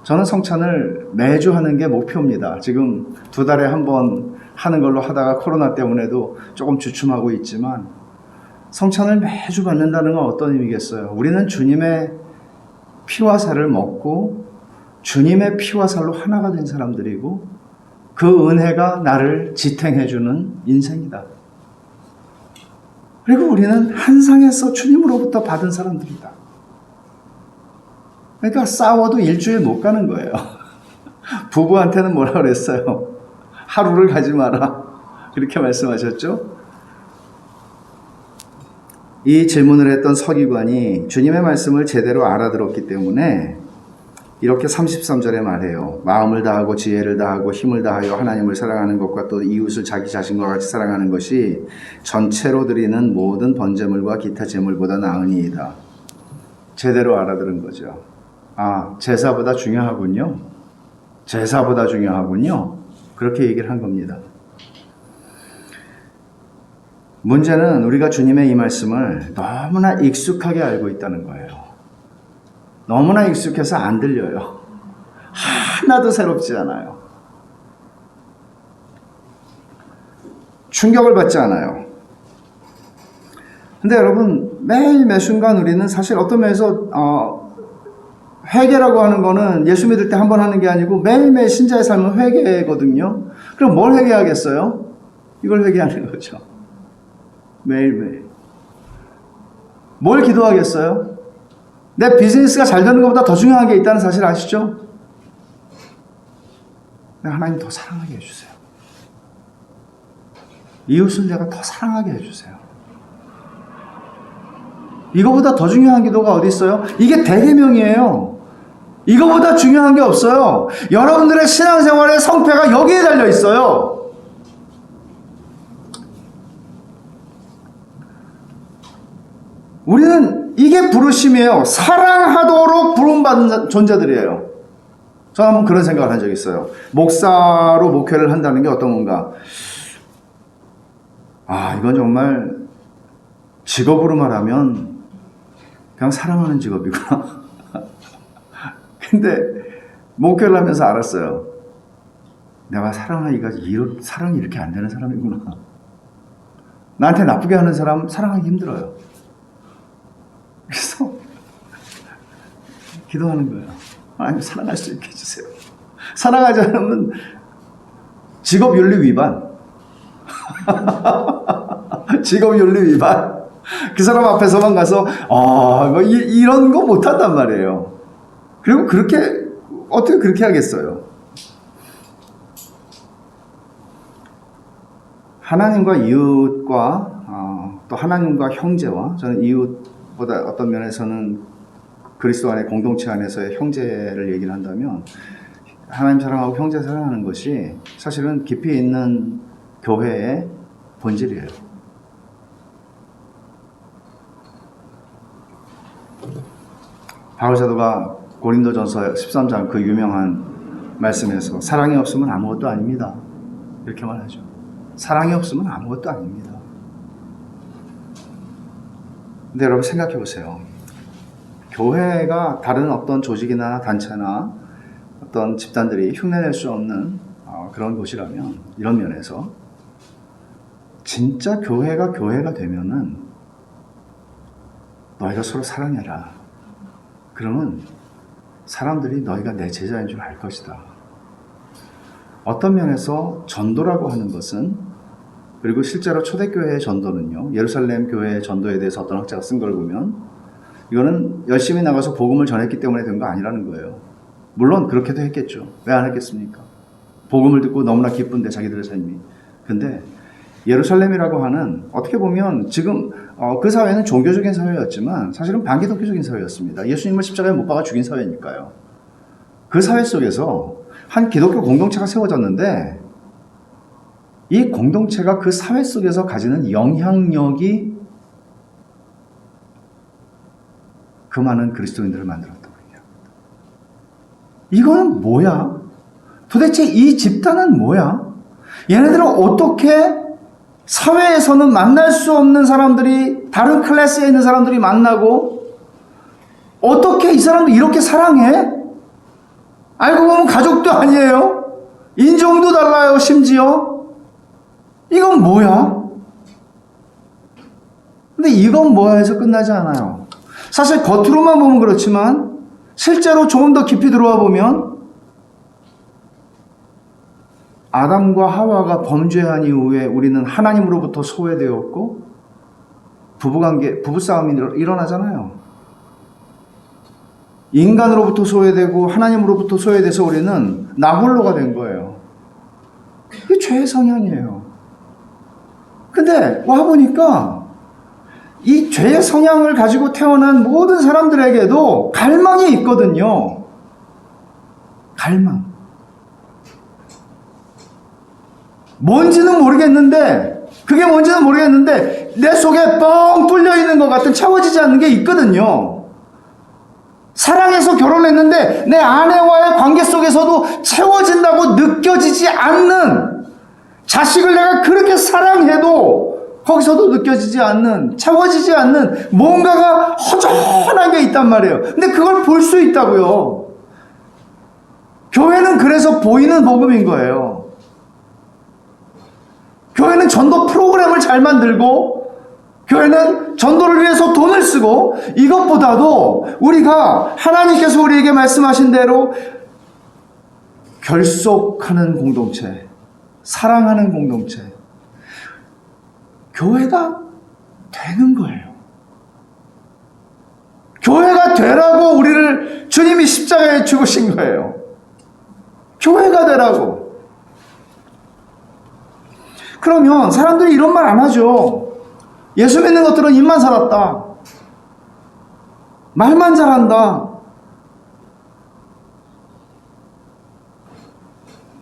저는 성찬을 매주 하는 게 목표입니다. 지금 2달에 한 번 하는 걸로 하다가 코로나 때문에도 조금 주춤하고 있지만 성찬을 매주 받는다는 건 어떤 의미겠어요? 우리는 주님의 피와 살을 먹고 주님의 피와 살로 하나가 된 사람들이고 그 은혜가 나를 지탱해주는 인생이다. 그리고 우리는 한 상에서 주님으로부터 받은 사람들이다. 그러니까 싸워도 일주일 못 가는 거예요. 부부한테는 뭐라 그랬어요? 하루를 가지 마라. 그렇게 말씀하셨죠? 이 질문을 했던 서기관이 주님의 말씀을 제대로 알아들었기 때문에 이렇게 33절에 말해요. 마음을 다하고 지혜를 다하고 힘을 다하여 하나님을 사랑하는 것과 또 이웃을 자기 자신과 같이 사랑하는 것이 전체로 드리는 모든 번제물과 기타 제물보다 나으니이다. 제대로 알아들은 거죠. 아, 제사보다 중요하군요. 제사보다 중요하군요. 그렇게 얘기를 한 겁니다. 문제는 우리가 주님의 이 말씀을 너무나 익숙하게 알고 있다는 거예요. 너무나 익숙해서 안 들려요. 하나도 새롭지 않아요. 충격을 받지 않아요. 근데 여러분, 매일 매 순간 우리는 사실 어떤 면에서 회개라고 하는 거는 예수 믿을 때 한 번 하는 게 아니고 매일매일 신자의 삶은 회개거든요. 그럼 뭘 회개하겠어요? 이걸 회개하는 거죠. 매일매일. 뭘 기도하겠어요? 내 비즈니스가 잘 되는 것보다 더 중요한 게 있다는 사실 아시죠? 하나님 더 사랑하게 해주세요. 이웃을 내가 더 사랑하게 해주세요. 이거보다 더 중요한 기도가 어디 있어요? 이게 대계명이에요. 이거보다 중요한 게 없어요. 여러분들의 신앙생활의 성패가 여기에 달려 있어요. 우리는 이게 부르심이에요. 사랑하도록 부름받은 존재들이에요. 저는 한번 그런 생각을 한 적이 있어요. 목사로 목회를 한다는 게 어떤 건가? 아, 이건 정말 직업으로 말하면 그냥 사랑하는 직업이구나. 근데 목회를 하면서 알았어요. 내가 사랑하기가 사랑이 이렇게 안 되는 사람이구나. 나한테 나쁘게 하는 사람 사랑하기 힘들어요. 그래서 기도하는 거예요. 하나님 사랑할 수 있게 해주세요. 사랑하지 않으면 직업윤리 위반. 직업윤리 위반. 그 사람 앞에서만 가서 이런 거 못한단 말이에요. 그리고 어떻게 그렇게 하겠어요? 하나님과 이웃과 또 하나님과 형제와, 저는 이웃보다 어떤 면에서는 그리스도 안의 공동체 안에서의 형제를 얘기를 한다면, 하나님 사랑하고 형제 사랑하는 것이 사실은 깊이 있는 교회의 본질이에요. 바울 사도가 고린도전서 13장 그 유명한 말씀에서 사랑이 없으면 아무것도 아닙니다. 이렇게 말하죠. 사랑이 없으면 아무것도 아닙니다. 근데 여러분 생각해 보세요. 교회가 다른 어떤 조직이나 단체나 어떤 집단들이 흉내낼 수 없는 그런 곳이라면, 이런 면에서 진짜 교회가 되면은 너희가 서로 사랑해라. 그러면 사람들이 너희가 내 제자인 줄 알 것이다. 어떤 면에서 전도라고 하는 것은, 그리고 실제로 초대교회의 전도는요, 예루살렘 교회의 전도에 대해서 어떤 학자가 쓴 걸 보면 이거는 열심히 나가서 복음을 전했기 때문에 된 거 아니라는 거예요. 물론 그렇게도 했겠죠. 왜 안 했겠습니까? 복음을 듣고 너무나 기쁜데 자기들의 삶이. 근데 예루살렘이라고 하는, 어떻게 보면 지금 그 사회는 종교적인 사회였지만 사실은 반기독교적인 사회였습니다. 예수님을 십자가에 못 박아 죽인 사회니까요. 그 사회 속에서 한 기독교 공동체가 세워졌는데, 이 공동체가 그 사회 속에서 가지는 영향력이 그 많은 그리스도인들을 만들었다고 얘기합니다. 이거는 뭐야? 도대체 이 집단은 뭐야? 얘네들은 어떻게 사회에서는 만날 수 없는 사람들이, 다른 클래스에 있는 사람들이 만나고, 어떻게 이 사람도 이렇게 사랑해? 알고 보면 가족도 아니에요. 인종도 달라요, 심지어. 이건 뭐야? 근데 이건 뭐야 해서 끝나지 않아요. 사실 겉으로만 보면 그렇지만 실제로 조금 더 깊이 들어와 보면, 아담과 하와가 범죄한 이후에 우리는 하나님으로부터 소외되었고 부부싸움이 일어나잖아요. 인간으로부터 소외되고 하나님으로부터 소외돼서 우리는 나홀로가 된 거예요. 이게 죄의 성향이에요. 근데 와보니까 이 죄의 성향을 가지고 태어난 모든 사람들에게도 갈망이 있거든요. 갈망. 뭔지는 모르겠는데, 그게 뭔지는 모르겠는데, 내 속에 뻥 뚫려 있는 것 같은 채워지지 않는 게 있거든요. 사랑해서 결혼했는데, 내 아내와의 관계 속에서도 채워진다고 느껴지지 않는, 자식을 내가 그렇게 사랑해도, 거기서도 느껴지지 않는, 채워지지 않는 뭔가가 허전한 게 있단 말이에요. 근데 그걸 볼 수 있다고요. 교회는 그래서 보이는 복음인 거예요. 교회는 전도 프로그램을 잘 만들고, 교회는 전도를 위해서 돈을 쓰고, 이것보다도 우리가 하나님께서 우리에게 말씀하신 대로 결속하는 공동체, 사랑하는 공동체, 교회가 되는 거예요. 교회가 되라고 우리를 주님이 십자가에 죽으신 거예요. 교회가 되라고. 그러면 사람들이 이런 말 안 하죠. 예수 믿는 것들은 입만 살았다. 말만 잘한다.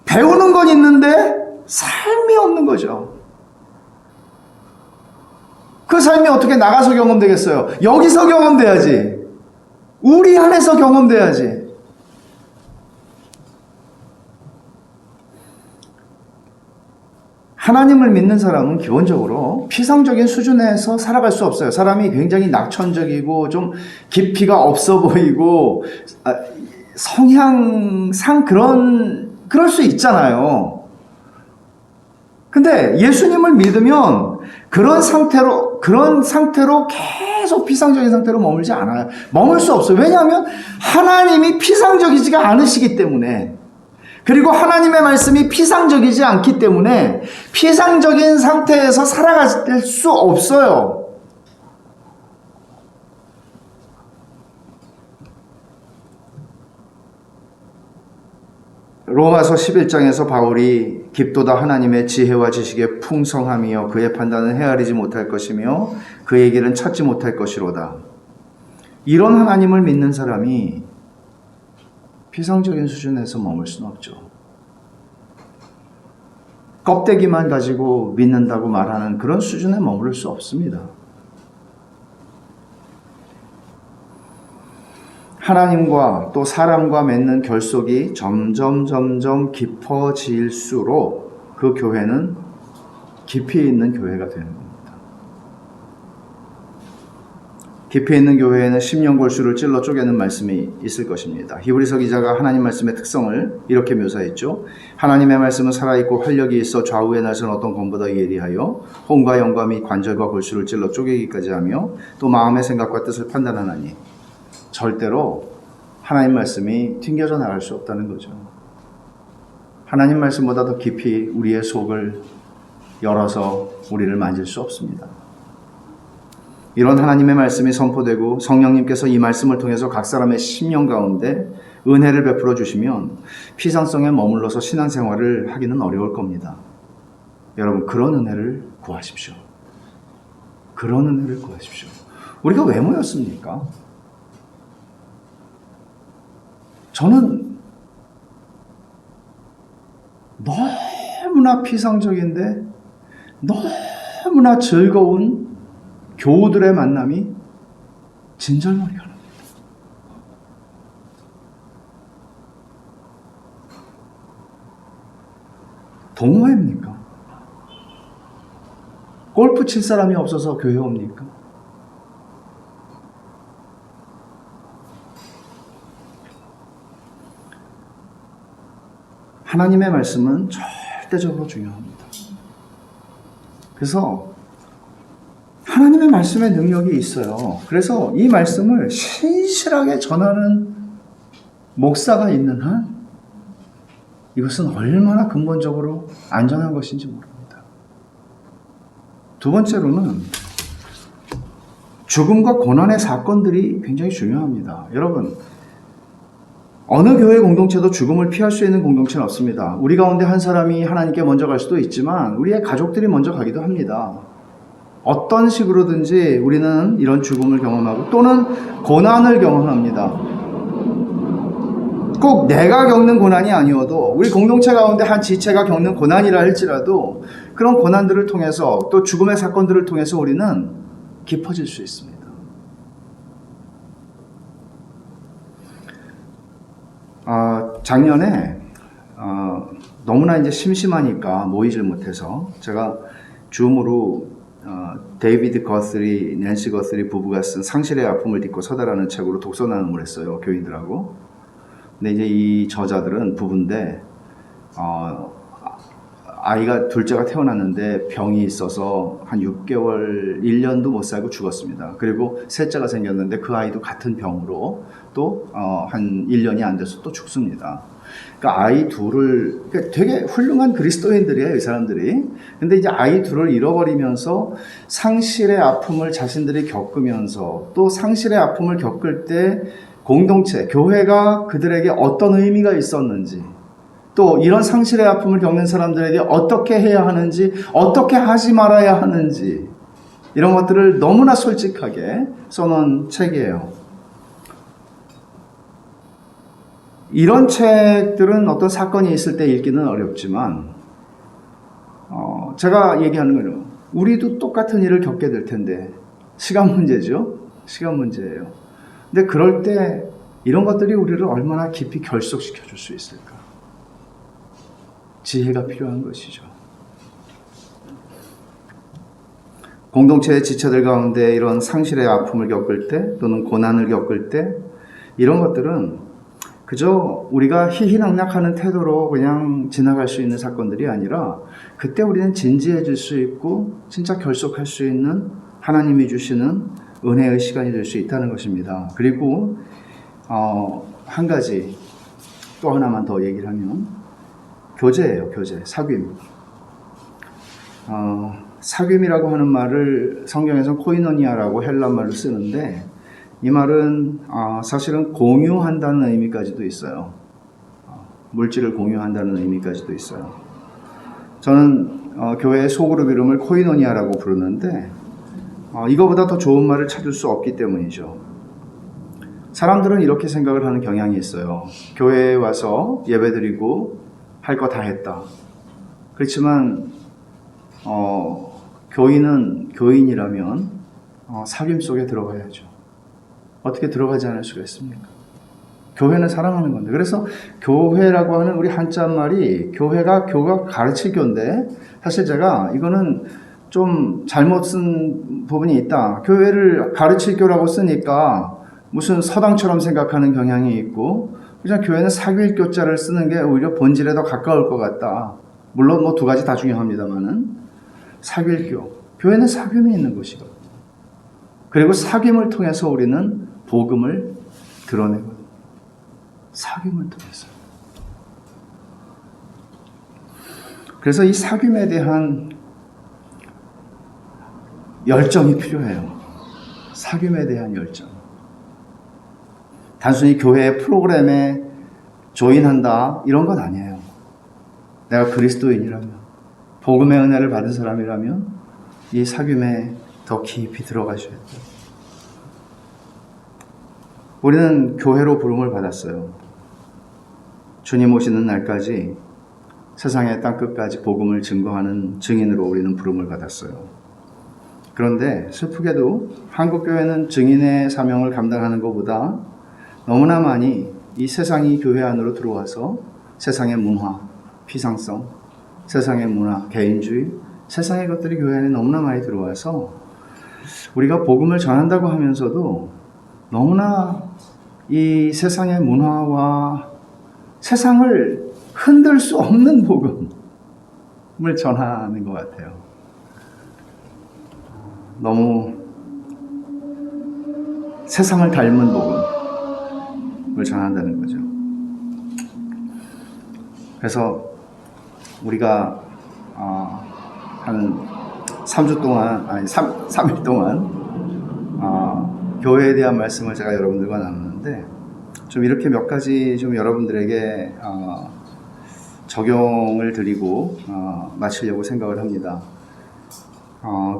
배우는 건 있는데 삶이 없는 거죠. 그 삶이 어떻게 나가서 경험되겠어요? 여기서 경험돼야지. 우리 안에서 경험돼야지. 하나님을 믿는 사람은 기본적으로 피상적인 수준에서 살아갈 수 없어요. 사람이 굉장히 낙천적이고 좀 깊이가 없어 보이고 성향상 그럴 수 있잖아요. 근데 예수님을 믿으면 그런 상태로 계속 피상적인 상태로 머물지 않아요. 머물 수 없어요. 왜냐하면 하나님이 피상적이지가 않으시기 때문에, 그리고 하나님의 말씀이 피상적이지 않기 때문에 피상적인 상태에서 살아갈 수 없어요. 로마서 11장에서 바울이 깊도다 하나님의 지혜와 지식의 풍성함이여 그의 판단은 헤아리지 못할 것이며 그의 길은 찾지 못할 것이로다. 이런 하나님을 믿는 사람이 피상적인 수준에서 머물 수는 없죠. 껍데기만 가지고 믿는다고 말하는 그런 수준에 머무를 수 없습니다. 하나님과 또 사람과 맺는 결속이 점점 깊어질수록 그 교회는 깊이 있는 교회가 되는 겁니다. 깊이 있는 교회에는 십년골수를 찔러 쪼개는 말씀이 있을 것입니다. 히브리서 기자가 하나님 말씀의 특성을 이렇게 묘사했죠. 하나님의 말씀은 살아있고 활력이 있어 좌우에 나선 어떤 검보다 예리하여 혼과 영과 및 관절과 골수를 찔러 쪼개기까지 하며 또 마음의 생각과 뜻을 판단하나니, 절대로 하나님 말씀이 튕겨져 나갈 수 없다는 거죠. 하나님 말씀보다 더 깊이 우리의 속을 열어서 우리를 만질 수 없습니다. 이런 하나님의 말씀이 선포되고 성령님께서 이 말씀을 통해서 각 사람의 심령 가운데 은혜를 베풀어 주시면 피상성에 머물러서 신앙생활을 하기는 어려울 겁니다. 여러분, 그런 은혜를 구하십시오. 그런 은혜를 구하십시오. 우리가 왜 모였습니까? 저는 너무나 피상적인데 너무나 즐거운 교우들의 만남이 진절머리가 납니다. 동호회입니까? 골프 칠 사람이 없어서 교회 옵니까? 하나님의 말씀은 절대적으로 중요합니다. 그래서 하나님의 말씀의 능력이 있어요. 그래서 이 말씀을 신실하게 전하는 목사가 있는 한 이것은 얼마나 근본적으로 안전한 것인지 모릅니다. 두 번째로는 죽음과 고난의 사건들이 굉장히 중요합니다. 여러분, 어느 교회 공동체도 죽음을 피할 수 있는 공동체는 없습니다. 우리 가운데 한 사람이 하나님께 먼저 갈 수도 있지만 우리의 가족들이 먼저 가기도 합니다. 어떤 식으로든지 우리는 이런 죽음을 경험하고 또는 고난을 경험합니다. 꼭 내가 겪는 고난이 아니어도 우리 공동체 가운데 한 지체가 겪는 고난이라 할지라도 그런 고난들을 통해서 또 죽음의 사건들을 통해서 우리는 깊어질 수 있습니다. 작년에 너무나 이제 심심하니까 모이질 못해서 제가 줌으로 데이비드 거스리, 낸시 거스리 부부가 쓴 상실의 아픔을 딛고 서다라는 책으로 독서 나눔을 했어요, 교인들하고. 근데 이제 이 저자들은 부부인데 아이가 둘째가 태어났는데 병이 있어서 한 6개월, 1년도 못 살고 죽었습니다. 그리고 셋째가 생겼는데 그 아이도 같은 병으로 또 한 1년이 안 돼서 또 죽습니다. 그러니까 아이 둘을, 그러니까 되게 훌륭한 그리스도인들이에요, 이 사람들이. 근데 이제 아이 둘을 잃어버리면서 상실의 아픔을 자신들이 겪으면서 또 상실의 아픔을 겪을 때 공동체, 교회가 그들에게 어떤 의미가 있었는지, 또 이런 상실의 아픔을 겪는 사람들에게 어떻게 해야 하는지, 어떻게 하지 말아야 하는지, 이런 것들을 너무나 솔직하게 써놓은 책이에요. 이런 책들은 어떤 사건이 있을 때 읽기는 어렵지만 제가 얘기하는 거는 우리도 똑같은 일을 겪게 될 텐데 시간 문제죠. 시간 문제예요. 근데 그럴 때 이런 것들이 우리를 얼마나 깊이 결속시켜 줄 수 있을까? 지혜가 필요한 것이죠. 공동체의 지체들 가운데 이런 상실의 아픔을 겪을 때 또는 고난을 겪을 때 이런 것들은 그저 우리가 희희낙낙하는 태도로 그냥 지나갈 수 있는 사건들이 아니라 그때 우리는 진지해질 수 있고 진짜 결속할 수 있는 하나님이 주시는 은혜의 시간이 될 수 있다는 것입니다. 그리고 한 가지 또 하나만 더 얘기를 하면 교제예요. 교제, 사귐. 사귐이라고 하는 말을 성경에서는 코이노니아라고 헬라 말로 쓰는데 이 말은 사실은 공유한다는 의미까지도 있어요. 물질을 공유한다는 의미까지도 있어요. 저는 교회의 소그룹 이름을 코이노니아라고 부르는데 이거보다 더 좋은 말을 찾을 수 없기 때문이죠. 사람들은 이렇게 생각을 하는 경향이 있어요. 교회에 와서 예배드리고 할 거 다 했다. 그렇지만 교인은 교인이라면 사귐 속에 들어가야죠. 어떻게 들어가지 않을 수가 있습니까? 교회는 사랑하는 건데. 그래서 교회라고 하는 우리 한자말이 교가 가르칠 교인데 사실 제가 이거는 좀 잘못 쓴 부분이 있다. 교회를 가르칠 교라고 쓰니까 무슨 서당처럼 생각하는 경향이 있고 그냥 교회는 사귈 교자를 쓰는 게 오히려 본질에 더 가까울 것 같다. 물론 뭐 두 가지 다 중요합니다만은 사귈 교. 교회는 사귐이 있는 곳이거든요. 그리고 사귐을 통해서 우리는 복음을 드러내거든요. 사귐을 통해서. 그래서 이 사귐에 대한 열정이 필요해요. 사귐에 대한 열정. 단순히 교회의 프로그램에 조인한다 이런 건 아니에요. 내가 그리스도인이라면, 복음의 은혜를 받은 사람이라면 이 사귐에 더 깊이 들어가셔야 돼요. 우리는 교회로 부름을 받았어요. 주님 오시는 날까지 세상의 땅끝까지 복음을 증거하는 증인으로 우리는 부름을 받았어요. 그런데 슬프게도 한국교회는 증인의 사명을 감당하는 것보다 너무나 많이 이 세상이 교회 안으로 들어와서 세상의 문화, 피상성, 세상의 문화, 개인주의, 세상의 것들이 교회 안에 너무나 많이 들어와서 우리가 복음을 전한다고 하면서도 너무나 이 세상의 문화와 세상을 흔들 수 없는 복음을 전하는 것 같아요. 너무 세상을 닮은 복음을 전한다는 거죠. 그래서 우리가 한 3주 동안, 아니 3일 동안 교회에 대한 말씀을 제가 여러분들과 나누는데 좀 이렇게 몇 가지 좀 여러분들에게 적용을 드리고 마치려고 생각을 합니다.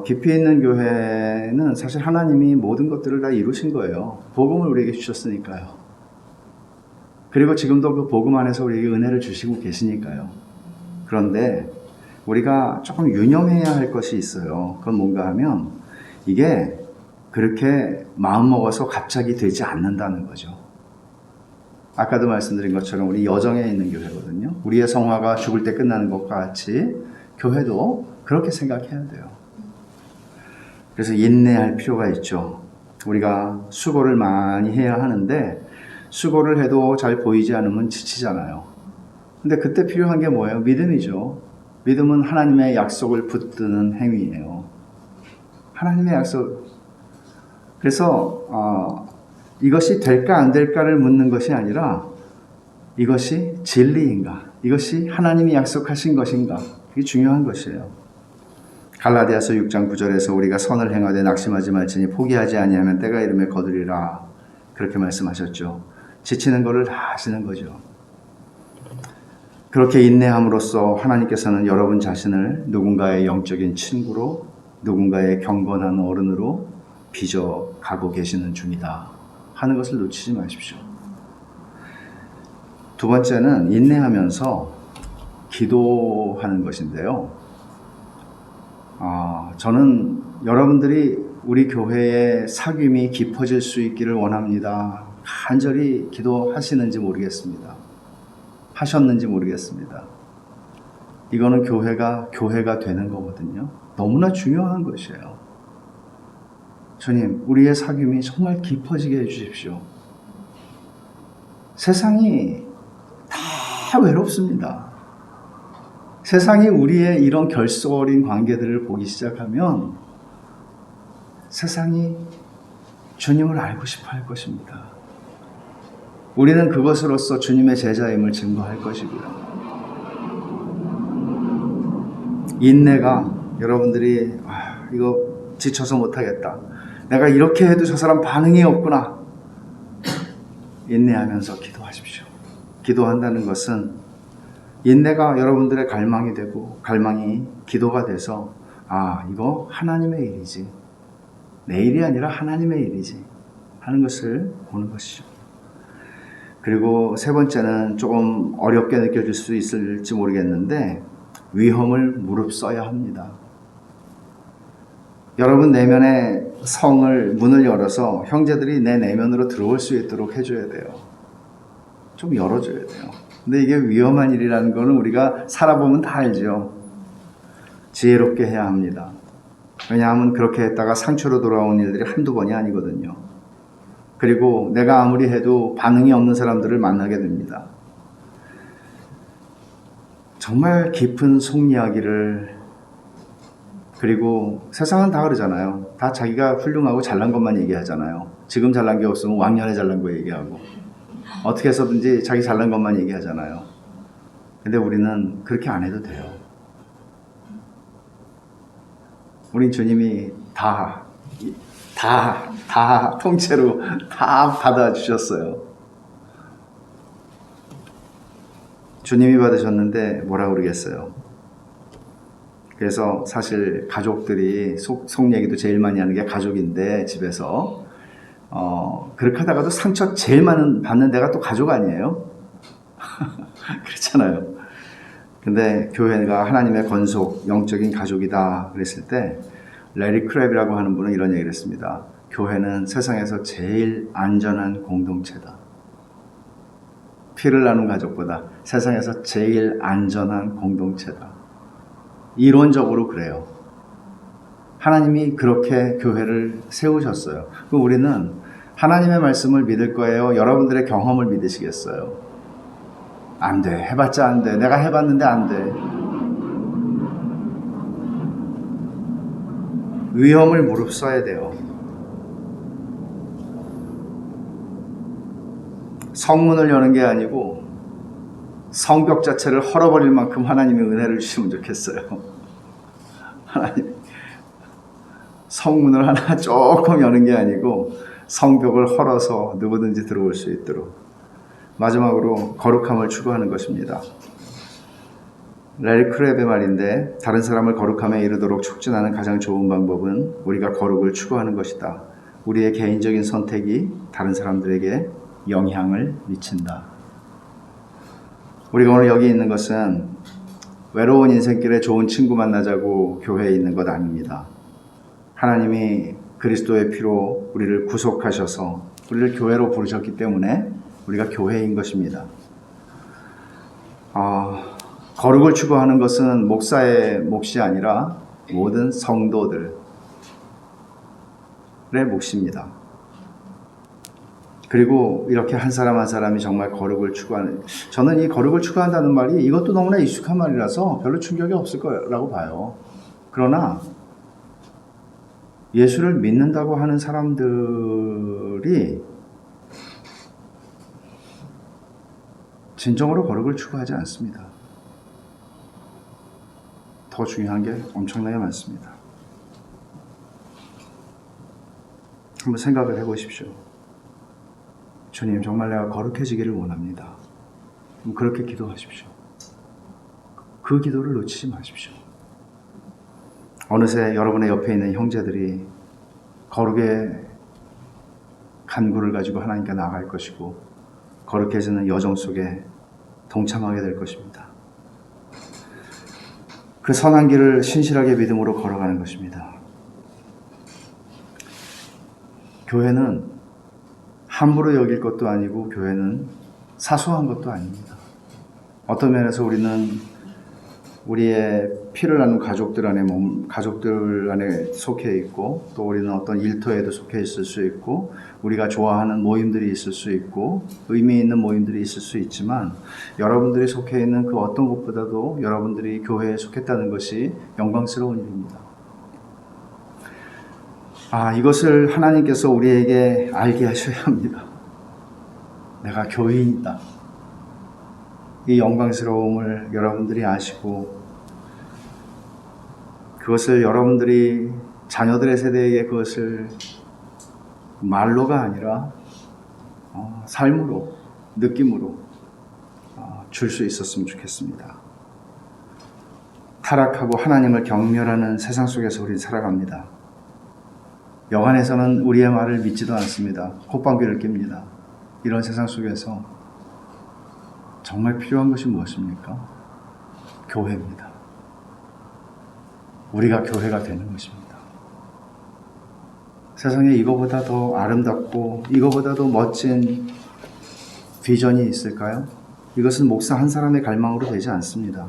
깊이 있는 교회는 사실 하나님이 모든 것들을 다 이루신 거예요. 복음을 우리에게 주셨으니까요. 그리고 지금도 그 복음 안에서 우리에게 은혜를 주시고 계시니까요. 그런데 우리가 조금 유념해야 할 것이 있어요. 그건 뭔가 하면 이게 그렇게 마음먹어서 갑자기 되지 않는다는 거죠. 아까도 말씀드린 것처럼 우리 여정에 있는 교회거든요. 우리의 성화가 죽을 때 끝나는 것과 같이 교회도 그렇게 생각해야 돼요. 그래서 인내할 필요가 있죠. 우리가 수고를 많이 해야 하는데 수고를 해도 잘 보이지 않으면 지치잖아요. 근데 그때 필요한 게 뭐예요? 믿음이죠. 믿음은 하나님의 약속을 붙드는 행위예요. 하나님의 약속. 그래서 이것이 될까 안 될까를 묻는 것이 아니라 이것이 진리인가? 이것이 하나님이 약속하신 것인가? 그게 중요한 것이에요. 갈라디아서 6장 9절에서 우리가 선을 행하되 낙심하지 말지니 포기하지 아니하면 때가 이르매 거두리라. 그렇게 말씀하셨죠. 지치는 것을 다 하시는 거죠. 그렇게 인내함으로써 하나님께서는 여러분 자신을 누군가의 영적인 친구로, 누군가의 경건한 어른으로 빚어가고 계시는 중이다 하는 것을 놓치지 마십시오. 두 번째는 인내하면서 기도하는 것인데요. 저는 여러분들이 우리 교회의 사귐이 깊어질 수 있기를 원합니다. 간절히 기도하시는지 모르겠습니다. 하셨는지 모르겠습니다. 이거는 교회가 되는 거거든요. 너무나 중요한 것이에요. 주님, 우리의 사귐이 정말 깊어지게 해주십시오. 세상이 다 외롭습니다. 세상이 우리의 이런 결속 어린 관계들을 보기 시작하면 세상이 주님을 알고 싶어 할 것입니다. 우리는 그것으로서 주님의 제자임을 증거할 것이고요. 인내가 여러분들이 이거 지쳐서 못하겠다. 내가 이렇게 해도 저 사람 반응이 없구나. 인내하면서 기도하십시오. 기도한다는 것은 인내가 여러분들의 갈망이 되고 갈망이 기도가 돼서 이거 하나님의 일이지. 내 일이 아니라 하나님의 일이지 하는 것을 보는 것이죠. 그리고 세 번째는 조금 어렵게 느껴질 수 있을지 모르겠는데 위험을 무릅써야 합니다. 여러분 내면의 문을 열어서 형제들이 내 내면으로 들어올 수 있도록 해줘야 돼요. 좀 열어줘야 돼요. 근데 이게 위험한 일이라는 거는 우리가 살아보면 다 알죠. 지혜롭게 해야 합니다. 왜냐하면 그렇게 했다가 상처로 돌아온 일들이 한두 번이 아니거든요. 그리고 내가 아무리 해도 반응이 없는 사람들을 만나게 됩니다. 정말 깊은 속 이야기를, 그리고 세상은 다 그러잖아요. 다 자기가 훌륭하고 잘난 것만 얘기하잖아요. 지금 잘난 게 없으면 왕년에 잘난 거 얘기하고 어떻게 해서든지 자기 잘난 것만 얘기하잖아요. 근데 우리는 그렇게 안 해도 돼요. 우린 주님이 다 통째로 다 받아주셨어요. 주님이 받으셨는데 뭐라 그러겠어요. 그래서 사실 가족들이 속 얘기도 제일 많이 하는 게 가족인데 집에서 그렇게 하다가도 상처 제일 많은 받는 데가 또 가족 아니에요? 그렇잖아요. 근데 교회가 하나님의 건속, 영적인 가족이다 그랬을 때 레리 크랩이라고 하는 분은 이런 얘기를 했습니다. 교회는 세상에서 제일 안전한 공동체다. 피를 나눈 가족보다 세상에서 제일 안전한 공동체다. 이론적으로 그래요. 하나님이 그렇게 교회를 세우셨어요. 그럼 우리는 하나님의 말씀을 믿을 거예요? 여러분들의 경험을 믿으시겠어요? 안 돼. 해봤자 안 돼. 내가 해봤는데 안 돼. 위험을 무릅써야 돼요. 성문을 여는 게 아니고 성벽 자체를 헐어버릴 만큼 하나님의 은혜를 주시면 좋겠어요. 하나님, 성문을 하나 조금 여는 게 아니고 성벽을 헐어서 누구든지 들어올 수 있도록. 마지막으로 거룩함을 추구하는 것입니다. 레리 크랩의 말인데, 다른 사람을 거룩함에 이르도록 촉진하는 가장 좋은 방법은 우리가 거룩을 추구하는 것이다. 우리의 개인적인 선택이 다른 사람들에게 영향을 미친다. 우리가 오늘 여기 있는 것은 외로운 인생길에 좋은 친구 만나자고 교회에 있는 것 아닙니다. 하나님이 그리스도의 피로 우리를 구속하셔서 우리를 교회로 부르셨기 때문에 우리가 교회인 것입니다. 거룩을 추구하는 것은 목사의 몫이 아니라 모든 성도들의 몫입니다. 그리고 이렇게 한 사람 한 사람이 정말 거룩을 추구하는, 저는 이 거룩을 추구한다는 말이 이것도 너무나 익숙한 말이라서 별로 충격이 없을 거라고 봐요. 그러나 예수를 믿는다고 하는 사람들이 진정으로 거룩을 추구하지 않습니다. 더 중요한 게 엄청나게 많습니다. 한번 생각을 해보십시오. 주님, 정말 내가 거룩해지기를 원합니다. 그렇게 기도하십시오. 그 기도를 놓치지 마십시오. 어느새 여러분의 옆에 있는 형제들이 거룩의 간구를 가지고 하나님께 나아갈 것이고 거룩해지는 여정 속에 동참하게 될 것입니다. 그 선한 길을 신실하게 믿음으로 걸어가는 것입니다. 교회는 함부로 여길 것도 아니고 교회는 사소한 것도 아닙니다. 어떤 면에서 우리는 우리의 피를 나눈 가족들 안에 속해 있고, 또 우리는 어떤 일터에도 속해 있을 수 있고, 우리가 좋아하는 모임들이 있을 수 있고, 의미 있는 모임들이 있을 수 있지만, 여러분들이 속해 있는 그 어떤 곳보다도 여러분들이 교회에 속했다는 것이 영광스러운 일입니다. 이것을 하나님께서 우리에게 알게 하셔야 합니다. 내가 교인이다. 이 영광스러움을 여러분들이 아시고 그것을 여러분들이 자녀들의 세대에게 그것을 말로가 아니라 삶으로, 느낌으로 줄 수 있었으면 좋겠습니다. 타락하고 하나님을 경멸하는 세상 속에서 우리는 살아갑니다. 여간에서는 우리의 말을 믿지도 않습니다. 콧방귀를 낍니다. 이런 세상 속에서 정말 필요한 것이 무엇입니까? 교회입니다. 우리가 교회가 되는 것입니다. 세상에 이거보다 더 아름답고 이거보다 더 멋진 비전이 있을까요? 이것은 목사 한 사람의 갈망으로 되지 않습니다.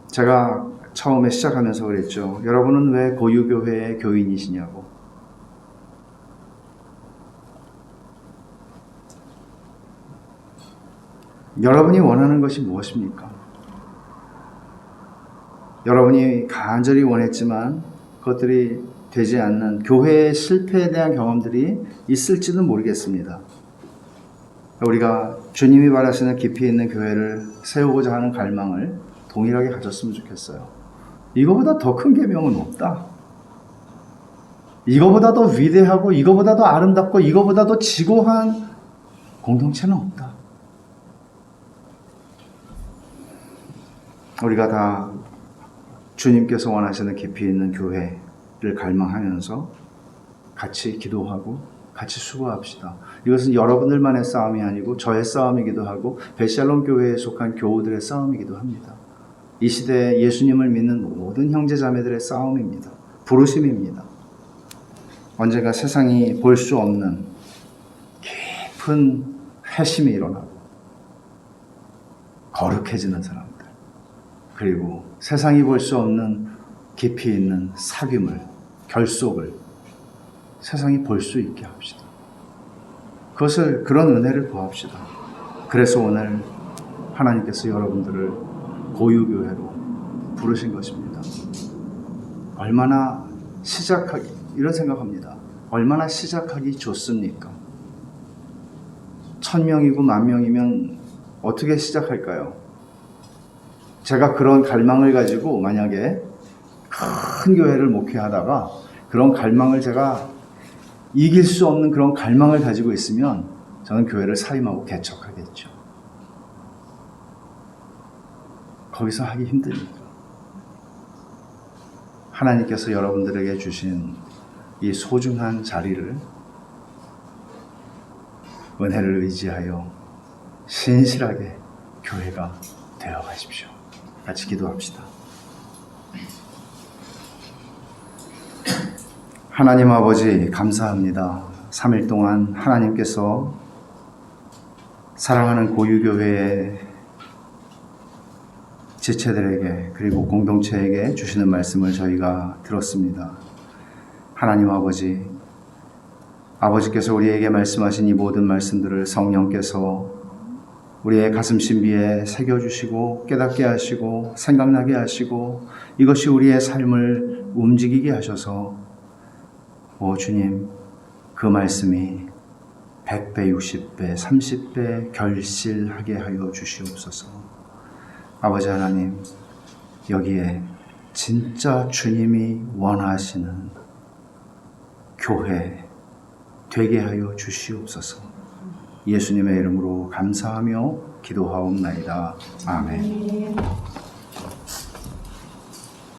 제가 처음에 시작하면서 그랬죠. 여러분은 왜 고유교회의 교인이시냐고. 여러분이 원하는 것이 무엇입니까? 여러분이 간절히 원했지만 그것들이 되지 않는 교회의 실패에 대한 경험들이 있을지는 모르겠습니다. 우리가 주님이 바라시는 깊이 있는 교회를 세우고자 하는 갈망을 동일하게 가졌으면 좋겠어요. 이거보다 더 큰 계명은 없다. 이거보다 더 위대하고 이거보다 더 아름답고 이거보다 더 지고한 공동체는 없다. 우리가 다 주님께서 원하시는 깊이 있는 교회를 갈망하면서 같이 기도하고 같이 수고합시다. 이것은 여러분들만의 싸움이 아니고 저의 싸움이기도 하고 베샬롬 교회에 속한 교우들의 싸움이기도 합니다. 이 시대에 예수님을 믿는 모든 형제자매들의 싸움입니다. 부르심입니다. 언젠가 세상이 볼 수 없는 깊은 회심이 일어나고 거룩해지는 사람들, 그리고 세상이 볼 수 없는 깊이 있는 사귐을, 결속을 세상이 볼 수 있게 합시다. 그런 은혜를 구합시다. 그래서 오늘 하나님께서 여러분들을 고유교회로 부르신 것입니다. 얼마나 이런 생각합니다. 얼마나 시작하기 좋습니까? 1000명이고 10,000명이면 어떻게 시작할까요? 제가 그런 갈망을 가지고 만약에 큰 교회를 목회하다가 그런 갈망을 제가 이길 수 없는 그런 갈망을 가지고 있으면 저는 교회를 사임하고 개척하겠죠. 거기서 하기 힘드니까. 하나님께서 여러분들에게 주신 이 소중한 자리를 은혜를 의지하여 신실하게 교회가 되어 가십시오. 같이 기도합시다. 하나님 아버지 감사합니다. 3일 동안 하나님께서 사랑하는 고유교회의 지체들에게 그리고 공동체에게 주시는 말씀을 저희가 들었습니다. 하나님 아버지께서 우리에게 말씀하신 이 모든 말씀들을 성령께서 우리의 가슴 신비에 새겨주시고 깨닫게 하시고 생각나게 하시고 이것이 우리의 삶을 움직이게 하셔서 오 주님, 그 말씀이 100배, 60배, 30배 결실하게 하여 주시옵소서. 아버지 하나님, 여기에 진짜 주님이 원하시는 교회 되게 하여 주시옵소서. 예수님의 이름으로 감사하며 기도하옵나이다. 아멘.